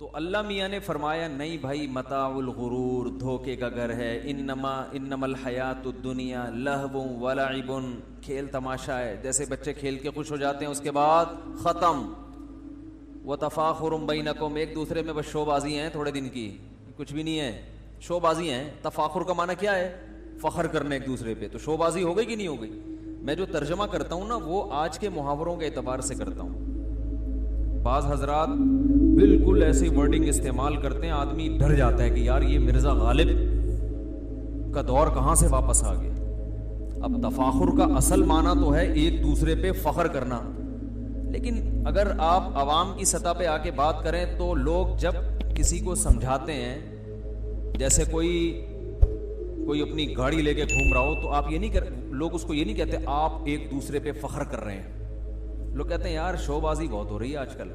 تو اللہ میاں نے فرمایا نہیں بھائی، متاع الغرور دھوکے کا گھر ہے، انما الحیات الدنیا لہو و لعب، کھیل تماشا ہے، جیسے بچے کھیل کے خوش ہو جاتے ہیں اس کے بعد ختم، وتفاخر بینکم، ایک دوسرے میں بس شو بازی ہیں تھوڑے دن کی، کچھ بھی نہیں ہے، شو بازی ہیں. تفاخر کا معنی کیا ہے؟ فخر کرنا ایک دوسرے پہ. تو شو بازی ہو گئی کہ نہیں ہو گئی؟ میں جو ترجمہ کرتا ہوں نا وہ آج کے محاوروں کے اعتبار سے کرتا ہوں. بعض حضرات بالکل ایسی ورڈنگ استعمال کرتے ہیں آدمی ڈر جاتا ہے کہ یار یہ مرزا غالب کا دور کہاں سے واپس آ گیا. اب تفاخر کا اصل معنی تو ہے ایک دوسرے پہ فخر کرنا، لیکن اگر آپ عوام کی سطح پہ آ کے بات کریں تو لوگ جب کسی کو سمجھاتے ہیں، جیسے کوئی اپنی گاڑی لے کے گھوم رہا ہو تو آپ یہ نہیں لوگ اس کو یہ نہیں کہتے آپ ایک دوسرے پہ فخر کر رہے ہیں. لوگ کہتے ہیں یار شو بازی بہت ہو رہی ہے آج کل،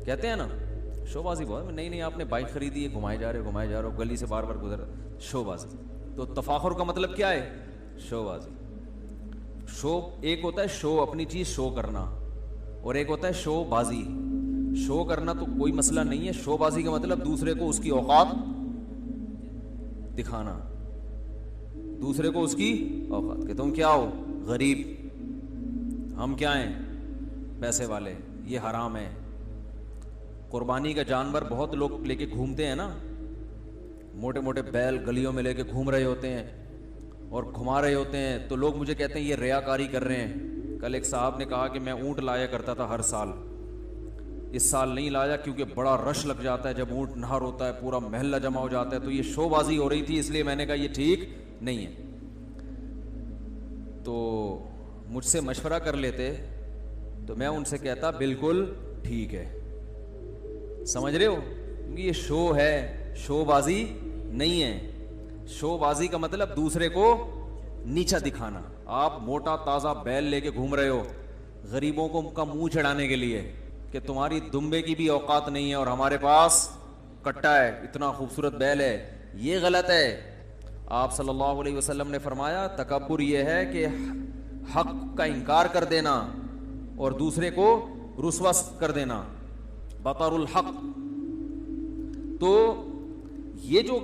کہتے ہیں نا شو بازی بہت. نہیں آپ نے بائک خریدی ہے، گھمائے جا رہے ہو گلی سے بار بار گزر، شو بازی. تو تفاخر کا مطلب کیا ہے؟ شو بازی. شو ایک ہوتا ہے شو، اپنی چیز شو کرنا، اور ایک ہوتا ہے شو بازی. شو کرنا تو کوئی مسئلہ نہیں ہے، شو بازی کا مطلب دوسرے کو اس کی اوقات دکھانا، دوسرے کو اس کی اوقات کہ تم کیا ہو غریب، ہم کیا ہیں پیسے والے، یہ حرام ہے. قربانی کا جانور بہت لوگ لے کے گھومتے ہیں نا، موٹے موٹے بیل گلیوں میں لے کے گھوم رہے ہوتے ہیں اور گھما رہے ہوتے ہیں، تو لوگ مجھے کہتے ہیں یہ ریاکاری کر رہے ہیں. کل ایک صاحب نے کہا کہ میں اونٹ لایا کرتا تھا ہر سال، اس سال نہیں لایا کیونکہ بڑا رش لگ جاتا ہے، جب اونٹ نہر ہوتا ہے پورا محلہ جمع ہو جاتا ہے، تو یہ شو بازی ہو رہی تھی اس لیے میں نے کہا یہ ٹھیک نہیں ہے. تو مجھ سے مشورہ کر لیتے تو میں ان سے کہتا بالکل ٹھیک ہے. سمجھ رہے ہو؟ کیونکہ یہ شو ہے، شو بازی نہیں ہے. شو بازی کا مطلب دوسرے کو نیچا دکھانا. آپ موٹا تازہ بیل لے کے گھوم رہے ہو غریبوں کو کا منہ چڑھانے کے لیے کہ تمہاری دمبے کی بھی اوقات نہیں ہے اور ہمارے پاس کٹا ہے، اتنا خوبصورت بیل ہے، یہ غلط ہے. آپ صلی اللہ علیہ وسلم نے فرمایا تکبر یہ ہے کہ حق کا انکار کر دینا اور دوسرے کو رسوا کر دینا، بطر الحق. تو یہ جو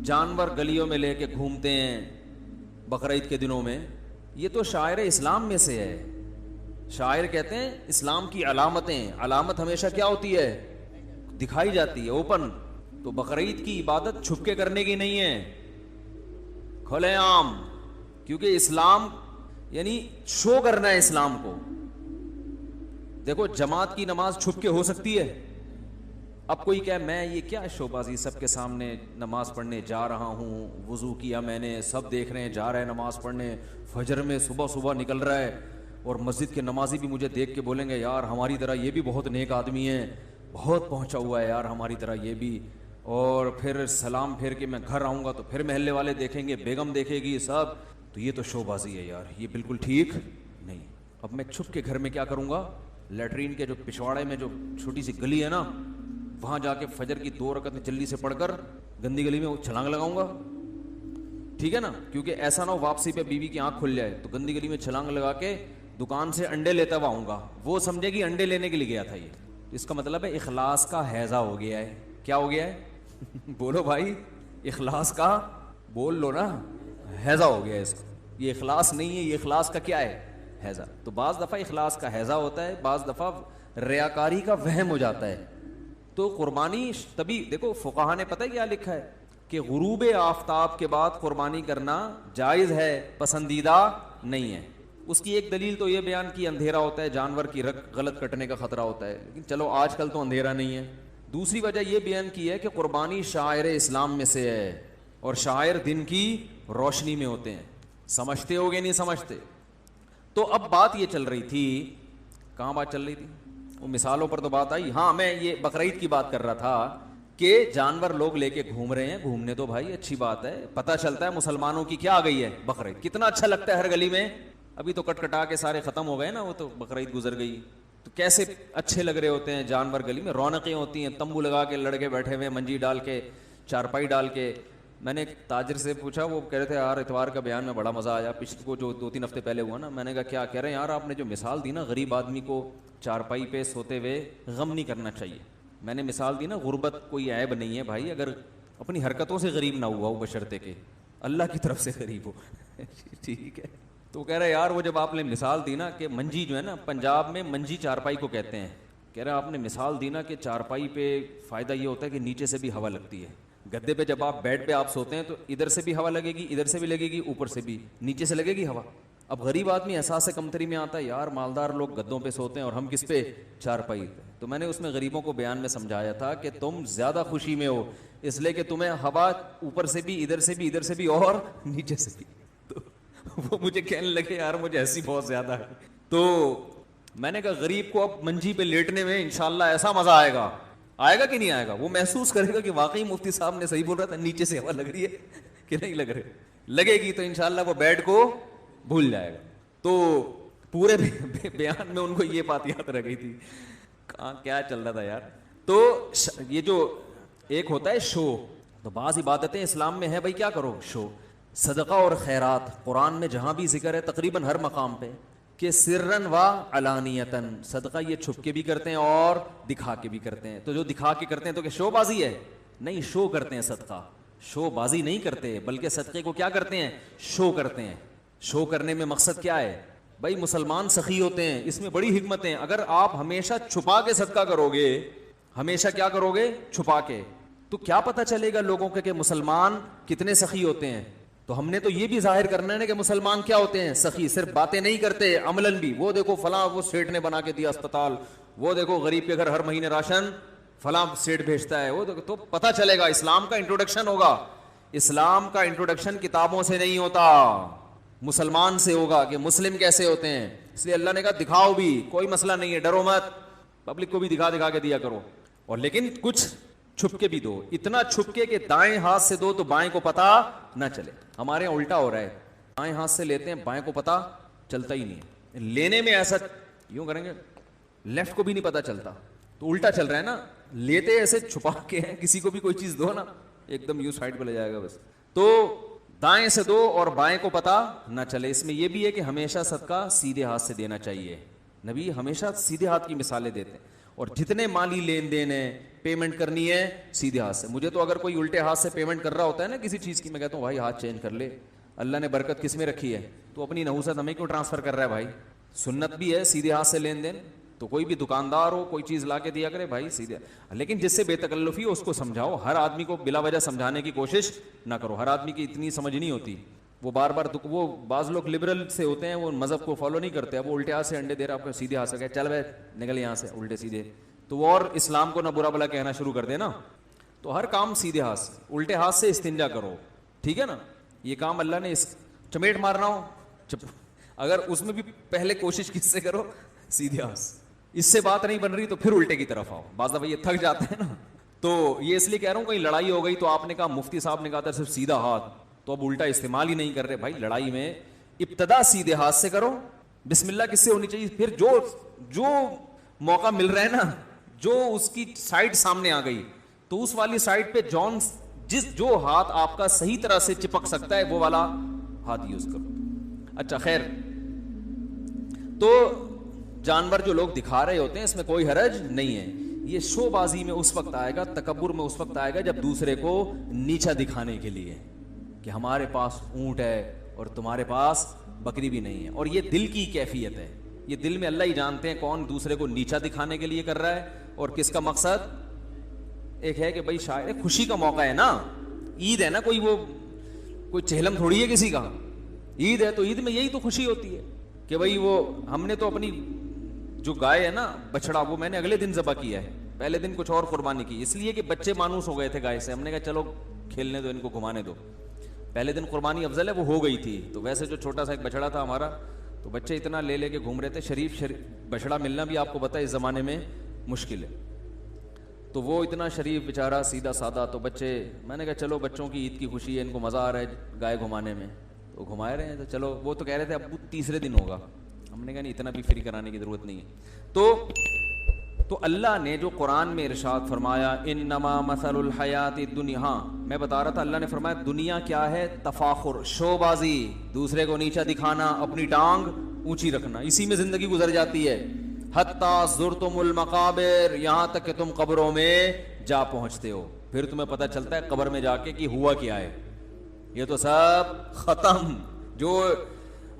جانور گلیوں میں لے کے گھومتے ہیں بقرعید کے دنوں میں، یہ تو شاعر اسلام میں سے ہے. شاعر کہتے ہیں اسلام کی علامتیں، علامت ہمیشہ کیا ہوتی ہے؟ دکھائی جاتی ہے اوپن. تو بقرعید کی عبادت چھپ کے کرنے کی نہیں ہے، کھلے عام، کیونکہ اسلام یعنی شو کرنا ہے اسلام کو. دیکھو جماعت کی نماز چھپ کے ہو سکتی ہے. اب کوئی کہے میں یہ کیا شو بازی، سب کے سامنے نماز پڑھنے جا رہا ہوں، وضو کیا میں نے، سب دیکھ رہے ہیں جا رہے ہیں نماز پڑھنے، فجر میں صبح نکل رہا ہے، اور مسجد کے نمازی بھی مجھے دیکھ کے بولیں گے یار ہماری طرح یہ بھی بہت نیک آدمی ہے، بہت پہنچا ہوا ہے یار ہماری طرح یہ بھی. اور پھر سلام پھیر کے میں گھر آؤں گا تو پھر محلے والے دیکھیں گے، بیگم دیکھے گی سب. تو یہ تو شو بازی ہے یار، یہ بالکل ٹھیک نہیں. اب میں چھپ کے گھر میں کیا کروں گا؟ لیٹرین کے جو پچھواڑے میں جو چھوٹی سی گلی ہے نا، وہاں جا کے فجر کی 2 رکعتیں جلدی سے پڑھ کر گندی گلی میں چھلانگ لگاؤں گا. ٹھیک ہے نا؟ کیونکہ ایسا نہ ہو واپسی پہ بیوی کی آنکھ کھل جائے، تو گندی گلی میں چھلانگ لگا کے دکان سے انڈے لیتا ہوا آؤں گا، وہ سمجھے گی انڈے لینے کے لیے گیا تھا. یہ اس کا مطلب ہے اخلاص کا ہیضہ ہو گیا ہے. کیا ہو گیا ہے؟ بولو بھائی، اخلاص کا، بول لو نا، ہیضہ ہو گیا ہے اس کو. یہ اخلاص نہیں ہے، یہ اخلاص کا کیا ہے؟ ہیضہ. تو بعض دفعہ اخلاص کا ہیضہ ہوتا ہے، بعض دفعہ ریاکاری کا وہم ہو جاتا ہے. تو قربانی تبھی دیکھو فقہا نے پتہ کیا لکھا ہے کہ غروب آفتاب کے بعد قربانی کرنا جائز ہے، پسندیدہ نہیں ہے. اس کی ایک دلیل تو یہ بیان کی اندھیرا ہوتا ہے، جانور کی رگ غلط کٹنے کا خطرہ ہوتا ہے، لیکن چلو آج کل تو اندھیرا نہیں ہے. دوسری وجہ یہ بیان کی ہے کہ قربانی شاعر اسلام میں سے ہے، اور شاعر دن کی روشنی میں ہوتے ہیں. سمجھتے ہو گے نہیں سمجھتے؟ تو اب بات یہ چل رہی تھی، کہاں بات چل رہی تھی؟ وہ مثالوں پر تو بات آئی. ہاں میں یہ بقرعید کی بات کر رہا تھا کہ جانور لوگ لے کے گھوم رہے ہیں، گھومنے تو بھائی اچھی بات ہے، پتہ چلتا ہے مسلمانوں کی کیا آ گئی ہے بقرعید. کتنا اچھا لگتا ہے ہر گلی میں. ابھی تو کٹ کٹا کے سارے ختم ہو گئے نا، وہ تو بقرعید گزر گئی. تو کیسے اچھے لگ رہے ہوتے ہیں جانور، گلی میں رونقیں ہوتی ہیں، تمبو لگا کے لڑکے بیٹھے ہوئے، منجی ڈال کے، چارپائی ڈال کے. میں نے ایک تاجر سے پوچھا، وہ کہہ رہے تھے یار اتوار کا بیان میں بڑا مزہ آیا، پچھلے کو جو 2-3 ہفتے پہلے ہوا نا. میں نے کہا کیا کہہ رہے ہیں یار؟ آپ نے جو مثال دی نا، غریب آدمی کو چارپائی پہ سوتے ہوئے غم نہیں کرنا چاہیے. میں نے مثال دی نا, غربت کوئی عیب نہیں ہے بھائی, اگر اپنی حرکتوں سے غریب نہ ہوا ہو بشرطے کہ اللہ کی طرف سے غریب ہو. ٹھیک ہے. تو کہہ رہا ہے یار وہ جب آپ نے مثال دی نا کہ منجی جو ہے نا, پنجاب میں منجی چارپائی کو کہتے ہیں, کہہ رہا آپ نے مثال دی نا کہ چارپائی پہ فائدہ یہ ہوتا ہے کہ نیچے سے بھی ہوا لگتی ہے. گدے پہ جب آپ بیڈ پہ آپ سوتے ہیں تو ادھر سے بھی ہوا لگے گی, ادھر سے بھی لگے گی, اوپر سے بھی, نیچے سے لگے گی ہوا. اب غریب آدمی احساس کمتری میں آتا ہے, یار مالدار لوگ گدوں پہ سوتے ہیں اور ہم کس پہ, چارپائی پہ. تو میں نے اس میں غریبوں کو بیان میں سمجھایا تھا کہ تم زیادہ خوشی میں ہو اس لیے کہ تمہیں ہوا اوپر سے بھی, ادھر سے بھی, ادھر سے بھی اور نیچے سے بھی. تو وہ مجھے کہنے لگے یار مجھے ایسی بہت زیادہ ہے. تو میں نے کہا غریب کو اب منجی پہ لیٹنے میں انشاءاللہ ایسا مزہ آئے گا, آئے گا کہ نہیں آئے گا, وہ محسوس کرے گا کہ واقعی مفتی صاحب نے صحیح بول رہا تھا, نیچے سے ہوا لگ رہی ہے کہ نہیں لگ رہی. لگے گی تو انشاءاللہ وہ بیڈ کو بھول جائے گا. تو پورے بیان میں ان کو یہ بات یاد رہ گئی تھی, کہاں کیا چل رہا تھا یار. تو یہ جو ایک ہوتا ہے شو, تو بعض عبادتیں اسلام میں ہے بھائی کیا کرو, شو. صدقہ اور خیرات قرآن میں جہاں بھی ذکر ہے تقریباً ہر مقام پہ کہ سرن و علانیتن, صدقہ یہ چھپ کے بھی کرتے ہیں اور دکھا کے بھی کرتے ہیں. تو جو دکھا کے کرتے ہیں تو کہ شو بازی ہے, نہیں, شو کرتے ہیں صدقہ, شو بازی نہیں کرتے بلکہ صدقے کو کیا کرتے ہیں, شو کرتے ہیں. شو کرنے میں مقصد کیا ہے بھائی, مسلمان سخی ہوتے ہیں, اس میں بڑی حکمت ہے. اگر آپ ہمیشہ چھپا کے صدقہ کرو گے, ہمیشہ کیا کرو گے, چھپا کے, تو کیا پتہ چلے گا لوگوں کے کہ مسلمان کتنے سخی ہوتے ہیں. تو ہم نے تو یہ بھی ظاہر کرنا ہے کہ مسلمان کیا ہوتے ہیں, سخی. صرف باتیں نہیں کرتے, عملاً بھی. وہ دیکھو فلاں وہ سیٹ نے بنا کے دیا اسپتال, وہ دیکھو غریب کے گھر ہر مہینے راشن فلاں سیٹ بھیجتا ہے, وہ دیکھو, تو پتہ چلے گا. اسلام کا انٹروڈکشن ہوگا. اسلام کا انٹروڈکشن کتابوں سے نہیں ہوتا, مسلمان سے ہوگا کہ مسلم کیسے ہوتے ہیں. اس لیے اللہ نے کہا دکھاؤ بھی, کوئی مسئلہ نہیں ہے, ڈرو مت, پبلک کو بھی دکھا دکھا کے دیا کرو, اور لیکن کچھ چھپ کے بھی دو. اتنا چھپ کے کہ دائیں ہاتھ سے دو تو بائیں کو پتا نہ چلے. ہمارے یہاں الٹا ہو رہا ہے, دائیں ہاتھ سے لیتے ہیں, بائیں کو پتا چلتا ہی نہیں. لینے میں ایسا یوں کریں گے, لیفٹ کو بھی نہیں پتا چلتا. تو الٹا چل رہا ہے نا, لیتے ایسے چھپا کے ہیں, کسی کو بھی کوئی چیز دو نا ایک دم یوں سائڈ پہ لے جائے گا بس. تو دائیں سے دو اور بائیں کو پتا نہ چلے. اس میں یہ بھی ہے کہ ہمیشہ صدقہ سیدھے ہاتھ سے دینا چاہیے. نبی ہمیشہ سیدھے ہاتھ کی مثالیں دیتے ہیں, اور جتنے مالی لین دین ہے, پیمنٹ کرنی ہے سیدھے ہاتھ سے. مجھے تو اگر کوئی الٹے ہاتھ سے پیمنٹ کر رہا ہوتا ہے نا کسی چیز کی, میں کہتا ہوں بھائی ہاتھ چینج کر لے, اللہ نے برکت کس میں رکھی ہے, تو اپنی نحوست ہمیں کیوں ٹرانسفر کر رہا ہے بھائی. سنت بھی ہے سیدھے ہاتھ سے لین دین, تو کوئی بھی دکاندار ہو کوئی چیز لا کے دیا کرے بھائی سیدھے, لیکن جس سے بے تکلفی ہو اس کو سمجھاؤ. ہر آدمی کو بلا وجہ سمجھانے کی کوشش نہ کرو, ہر آدمی کی اتنی سمجھ نہیں ہوتی. وہ بار بار وہ بعض لوگ لبرل سے ہوتے ہیں, وہ مذہب کو فالو نہیں کرتے. اب وہ الٹے ہاتھ سے انڈے دے رہا, آپ کو سیدھے ہاتھ سے کہ چل بھائی نکل یہاں سے الٹے سیدھے, تو وہ اور اسلام کو نہ برا بلا کہنا شروع کر دے نا. تو ہر کام سیدھے ہاتھ سے, الٹے ہاتھ سے استنجا کرو, ٹھیک ہے نا. یہ کام اللہ نے چمیٹ مارنا ہو اگر اس میں بھی پہلے کوشش کس سے کرو, سیدھے ہاتھ سے. اس سے بات نہیں بن رہی تو پھر الٹے کی طرف آؤ. بعض دفعہ یہ تھک جاتے ہیں نا, تو یہ اس لیے کہہ رہا ہوں کہیں لڑائی ہو گئی تو آپ نے کہا, مفتی صاحب نے کہا تھا صرف سیدھا ہاتھ, تو اب الٹا استعمال ہی نہیں کر رہے. بھائی لڑائی میں ابتدا سیدھے ہاتھ سے کرو, بسم اللہ کس سے ہونی چاہیے. پھر جو موقع مل رہا ہے نا, جو اس کی سائڈ سامنے آ گئی تو اس والی سائڈ پہ جو ہاتھ آپ کا صحیح طرح سے چپک سکتا ہے وہ والا ہاتھ یوز کرو. اچھا خیر, تو جانور جو لوگ دکھا رہے ہوتے ہیں اس میں کوئی حرج نہیں ہے. یہ شو بازی میں اس وقت آئے گا, تکبر میں اس وقت آئے گا جب دوسرے کو نیچا دکھانے کے لیے کہ ہمارے پاس اونٹ ہے اور تمہارے پاس بکری بھی نہیں ہے. اور یہ دل کی کیفیت ہے, یہ دل میں اللہ ہی جانتے ہیں کون دوسرے کو نیچا دکھانے کے لیے کر رہا ہے اور کس کا مقصد. ایک ہے کہ بھائی شاید خوشی کا موقع ہے نا, عید ہے نا, کوئی چہلم تھوڑی ہے کسی کا. عید ہے تو عید میں یہی تو خوشی ہوتی ہے کہ بھائی وہ ہم نے تو اپنی جو گائے ہے نا بچڑا, وہ میں نے اگلے دن ذبح کیا ہے, پہلے دن کچھ اور قربانی کی, اس لیے کہ بچے مانوس ہو گئے تھے گائے سے. ہم نے کہا چلو کھیلنے دو ان کو, گھمانے دو, پہلے دن قربانی افضل ہے, وہ ہو گئی تھی. تو ویسے جو چھوٹا سا ایک بچڑا تھا ہمارا, تو بچے اتنا لے کے گھوم رہے تھے. شریف بچڑا ملنا بھی آپ کو پتا ہے اس زمانے میں مشکل ہے. تو وہ اتنا شریف بیچارہ سیدھا سادہ, تو بچے, میں نے کہا چلو بچوں کی عید کی خوشی ہے, ان کو مزہ آ رہا ہے گائے گھمانے میں, تو گھمائے رہے ہیں. تو چلو, وہ تو کہہ رہے تھے اب تیسرے دن ہوگا. ہم نے کہا نہیں اتنا بھی فری کرانے کی ضرورت نہیں ہے. تو اللہ نے جو قرآن میں ارشاد فرمایا, انما مثل الحیات الدنیا, میں بتا رہا تھا اللہ نے فرمایا دنیا کیا ہے, تفاخر, شو بازی, دوسرے کو نیچا دکھانا, اپنی ٹانگ اونچی رکھنا, اسی میں زندگی گزر جاتی ہے. حتی زرتم المقابر، یہاں تک کہ تم قبروں میں جا پہنچتے ہو، پھر تمہیں پتہ چلتا ہے قبر میں جا کے کہ ہوا کیا ہے۔ یہ تو سب ختم۔ جو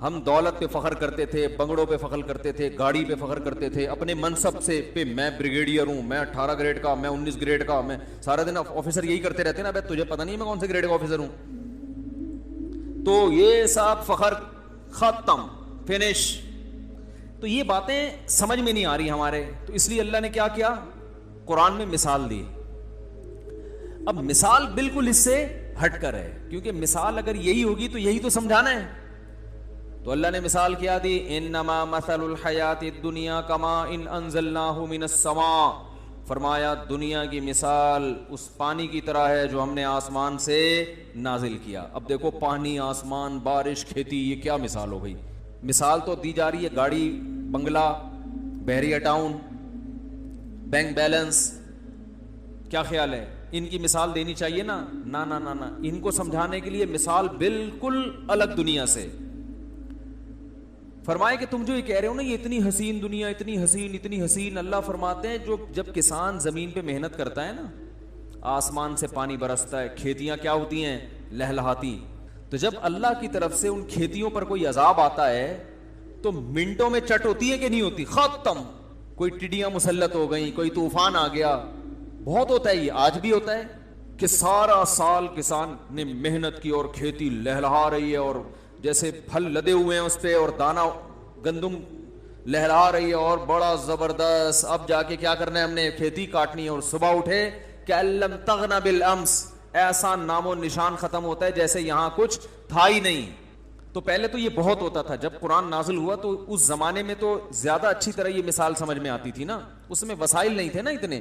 ہم دولت پہ فخر کرتے تھے، بنگڑوں پہ فخر کرتے تھے، گاڑی پہ فخر کرتے تھے، اپنے منصب سے پہ میں بریگیڈیئر ہوں، میں 18 گریڈ کا، میں 19 گریڈ کا، میں سارا دن آفیسر یہی کرتے رہتے ہیں نا، تجھے پتہ نہیں میں کون سے گریڈ کا آفیسر ہوں۔ تو یہ سب فخر ختم، فنش۔ تو یہ باتیں سمجھ میں نہیں آ رہی ہمارے، تو اس لیے اللہ نے کیا کیا؟ قرآن میں مثال دی۔ اب مثال بالکل اس سے ہٹ کر ہے، کیونکہ مثال اگر یہی ہوگی تو یہی تو سمجھانا ہے۔ تو اللہ نے مثال کیا دی، انما مثل الحیات الدنیا کما ان انزلناہ من السماء، فرمایا دنیا کی مثال اس پانی کی طرح ہے جو ہم نے آسمان سے نازل کیا۔ اب دیکھو پانی، آسمان، بارش، کھیتی، یہ کیا مثال ہو گئی؟ مثال تو دی جا رہی ہے گاڑی، بنگلہ، بحریہ ٹاؤن، بینک بیلنس۔ کیا خیال ہے؟ ان کی مثال دینی چاہیے نا؟ نا نا نا نا، ان کو سمجھانے کے لیے مثال بالکل الگ دنیا سے۔ فرمائے کہ تم جو یہ کہہ رہے ہو نا، یہ اتنی حسین دنیا، اتنی حسین، اتنی حسین، اللہ فرماتے ہیں جب کسان زمین پہ محنت کرتا ہے نا، آسمان سے پانی برستا ہے، کھیتیاں کیا ہوتی ہیں؟ لہلہاتی۔ تو جب اللہ کی طرف سے ان کھیتیوں پر کوئی عذاب آتا ہے تو منٹوں میں چٹ ہوتی ہے کہ نہیں ہوتی؟ ختم۔ کوئی ٹڈیاں مسلط ہو گئیں، کوئی طوفان آ گیا، بہت ہوتا ہے، یہ آج بھی ہوتا ہے کہ سارا سال کسان نے محنت کی اور کھیتی لہلہا رہی ہے، اور جیسے پھل لدے ہوئے ہیں اس پہ، اور دانہ گندم لہرا رہی ہے، اور بڑا زبردست۔ اب جا کے کیا کرنا ہے؟ ہم نے کھیتی کاٹنی ہے، اور صبح اٹھے کہ لم تغن بالامس، ایسا نام و نشان ختم ہوتا ہے جیسے یہاں کچھ تھا ہی نہیں۔ تو پہلے تو یہ بہت ہوتا تھا، جب قرآن نازل ہوا تو اس زمانے میں تو زیادہ اچھی طرح یہ مثال سمجھ میں آتی تھی نا، اس میں وسائل نہیں تھے نا اتنے۔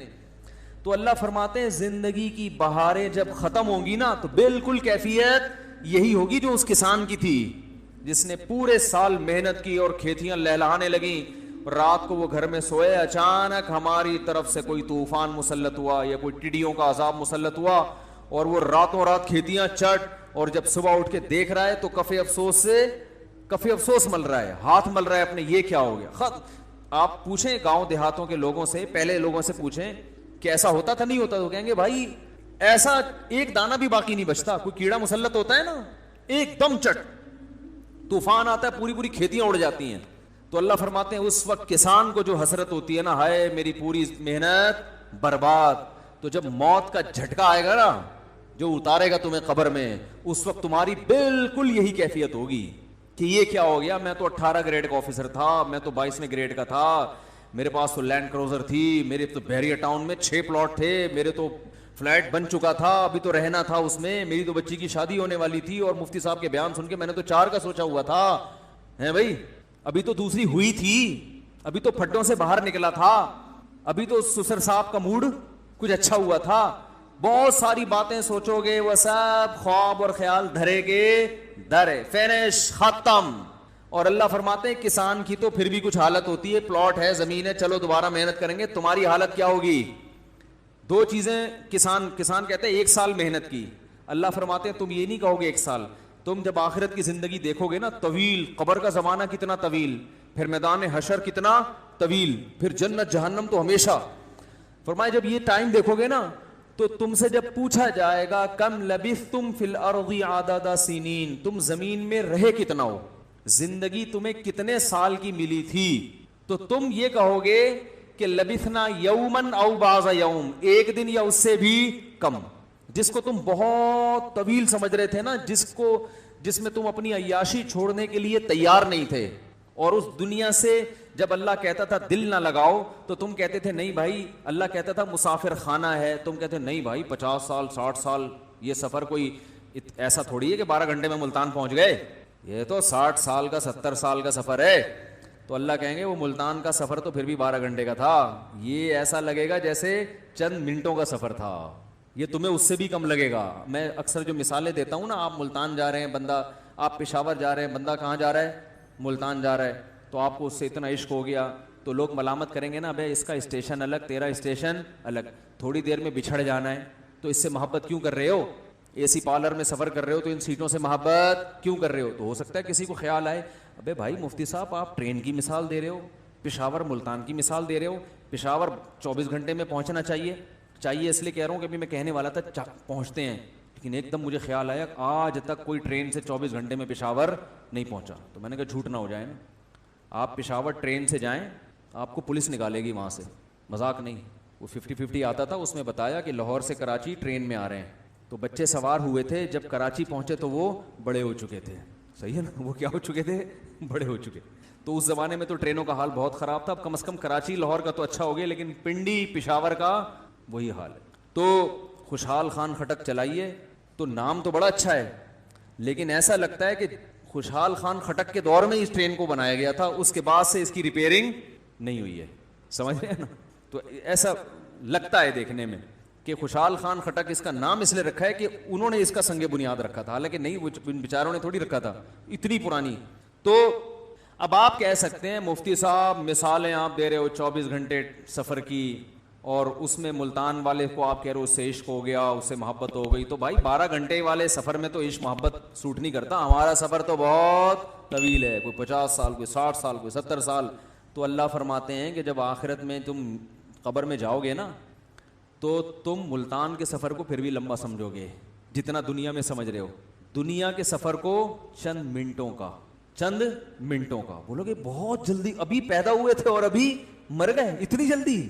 تو اللہ فرماتے ہیں زندگی کی بہاریں جب ختم ہوں گی نا تو بالکل کیفیت یہی ہوگی جو اس کسان کی تھی، جس نے پورے سال محنت کی اور کھیتیاں لہلہانے لگیں، رات کو وہ گھر میں سوئے، اچانک ہماری طرف سے کوئی طوفان مسلط ہوا یا کوئی ٹڈیوں کا عذاب مسلط ہوا، اور وہ راتوں رات کھیتیاں چٹ، اور جب صبح اٹھ کے دیکھ رہا ہے تو کفے افسوس مل رہا ہے، ہاتھ مل رہا ہے اپنے، یہ کیا ہو گیا؟ آپ پوچھیں گاؤں دیہاتوں کے لوگوں سے، پہلے لوگوں سے پوچھیں کہ ایسا ہوتا تھا نہیں ہوتا؟ تو کہیں گے بھائی ایسا ایک دانہ بھی باقی نہیں بچتا، کوئی کیڑا مسلط ہوتا ہے نا ایک دم چٹ، طوفان آتا ہے، پوری کھیتیاں اڑ جاتی ہیں۔ تو اللہ فرماتے ہیں اس وقت کسان کو جو حسرت ہوتی ہے نا، ہائے میری پوری محنت برباد۔ تو جب موت کا جھٹکا آئے گا نا، جو اتارے گا تمہیں قبر میں، اس وقت تمہاری بالکل یہی کیفیت ہوگی کہ یہ کیا ہو گیا؟ میں تو 18 گریڈ کا آفیسر تھا، میں تو 22ویں گریڈ کا تھا، میرے پاس تو لینڈ کروزر تھی، میرے تو بحریہ ٹاؤن میں 6 پلاٹ تھے، میرے تو فلیٹ بن چکا تھا، ابھی تو رہنا تھا اس میں، میری تو بچی کی شادی ہونے والی تھی، اور مفتی صاحب کے بیان سن کے میں نے تو 4 کا سوچا ہوا تھا، ہیں بھائی، ابھی تو دوسری ہوئی تھی، ابھی تو پھڈوں سے باہر نکلا تھا، ابھی تو سسر صاحب کا موڈ کچھ اچھا ہوا تھا۔ بہت ساری باتیں سوچو گے، وہ سب خواب اور خیال دھرے کے درے، فینش، ختم۔ اور اللہ فرماتے ہیں کسان کی تو پھر بھی کچھ حالت ہوتی ہے، پلاٹ ہے، زمین ہے، چلو دوبارہ محنت کریں گے، تمہاری حالت کیا ہوگی؟ 2 چیزیں کسان کہتے ہیں 1 سال محنت کی، اللہ فرماتے ہیں تم یہ نہیں کہو گے 1 سال، تم جب آخرت کی زندگی دیکھو گے نا، طویل، قبر کا زمانہ کتنا طویل، پھر میدان حشر کتنا طویل، پھر جنت جہنم تو ہمیشہ۔ فرمائے جب یہ ٹائم دیکھو گے نا تو تم سے جب پوچھا جائے گا کم لبثتم فی الارض عدد سنین، تم زمین میں رہے کتنا ہو، زندگی تمہیں کتنے سال کی ملی تھی، تو تم یہ کہو گے کہ لبثنا یومن او بعض یوم، 1 دن یا اس سے بھی کم۔ جس کو تم بہت طویل سمجھ رہے تھے نا، جس میں تم اپنی عیاشی چھوڑنے کے لیے تیار نہیں تھے، اور اس دنیا سے جب اللہ کہتا تھا دل نہ لگاؤ تو تم کہتے تھے نہیں بھائی، اللہ کہتا تھا مسافر خانہ ہے، تم کہتے نہیں بھائی 50 سال 60 سال یہ سفر کوئی ایسا تھوڑی ہے کہ 12 گھنٹے میں ملتان پہنچ گئے، یہ تو 60 سال کا 70 سال کا سفر ہے۔ تو اللہ کہیں گے وہ ملتان کا سفر تو پھر بھی 12 گھنٹے کا تھا، یہ ایسا لگے گا جیسے چند منٹوں کا سفر تھا، یہ تمہیں اس سے بھی کم لگے گا۔ میں اکثر جو مثالیں دیتا ہوں نا، آپ ملتان جا رہے ہیں بندہ، آپ پشاور جا رہے ہیں بندہ، کہاں جا رہا ہے؟ ملتان جا رہا ہے، تو آپ کو اس سے اتنا عشق ہو گیا تو لوگ ملامت کریں گے نا، بھائی اس کا اسٹیشن الگ، تیرا اسٹیشن الگ، تھوڑی دیر میں بچھڑ جانا ہے، تو اس سے محبت کیوں کر رہے ہو؟ اے سی پارلر میں سفر کر رہے ہو تو ان سیٹوں سے محبت کیوں کر رہے ہو؟ تو ہو سکتا ہے کسی کو خیال آئے ابے بھائی مفتی صاحب آپ ٹرین کی مثال دے رہے ہو، پشاور ملتان کی مثال دے رہے ہو, پشاور 24 گھنٹے میں پہنچنا چاہیے اس لیے کہہ رہا ہوں کہ ابھی میں کہنے والا تھا پہنچتے ہیں, لیکن ایک دم مجھے خیال آیا آج تک کوئی ٹرین سے 24 گھنٹے میں پشاور نہیں پہنچا, تو میں نے کہا جھوٹ نہ ہو جائے نا, آپ پشاور ٹرین سے جائیں آپ کو پولیس نکالے گی وہاں سے, مذاق نہیں. وہ 50-50 آتا تھا, اس میں بتایا کہ لاہور سے کراچی ٹرین میں آ رہے ہیں, تو بچے سوار ہوئے تھے, جب کراچی پہنچے تو وہ بڑے ہو چکے تھے. صحیح ہے نا, وہ کیا ہو چکے تھے, بڑے ہو چکے. تو اس زمانے میں تو ٹرینوں کا حال بہت خراب تھا, اب کم از کم کراچی لاہور کا تو اچھا ہو گیا, لیکن پنڈی پشاور کا وہی حال ہے. تو خوشحال خان خٹک چلائیے, تو نام تو بڑا اچھا ہے, لیکن ایسا لگتا ہے کہ خوشحال خان خٹک کے دور میں اس ٹرین کو بنایا گیا تھا, اس کے بعد سے اس کی ریپیئرنگ نہیں ہوئی ہے. سمجھ رہے ہیں نا, تو ایسا لگتا ہے دیکھنے میں کہ خوشحال خان خٹک اس کا نام اس لیے رکھا ہے کہ انہوں نے اس کا سنگ بنیاد رکھا تھا, حالانکہ نہیں, وہ بیچاروں نے تھوڑی رکھا تھا, اتنی پرانی. تو اب آپ کہہ سکتے ہیں مفتی صاحب مثالیں آپ دے رہے ہو 24 گھنٹے سفر کی, اور اس میں ملتان والے کو آپ کہہ رہے ہو اس سے عشق ہو گیا, اس سے محبت ہو گئی. تو بھائی 12 گھنٹے والے سفر میں تو عشق محبت سوٹ نہیں کرتا, ہمارا سفر تو بہت طویل ہے, کوئی 50 سال, کوئی 60 سال, کوئی 70 سال. تو اللہ فرماتے ہیں کہ جب آخرت میں تم قبر میں جاؤ گے نا, تو تم ملتان کے سفر کو پھر بھی لمبا سمجھو گے جتنا دنیا میں سمجھ رہے ہو. دنیا کے سفر کو چند منٹوں کا بولو گے بہت جلدی, ابھی پیدا ہوئے تھے اور ابھی مر گئے, اتنی جلدی.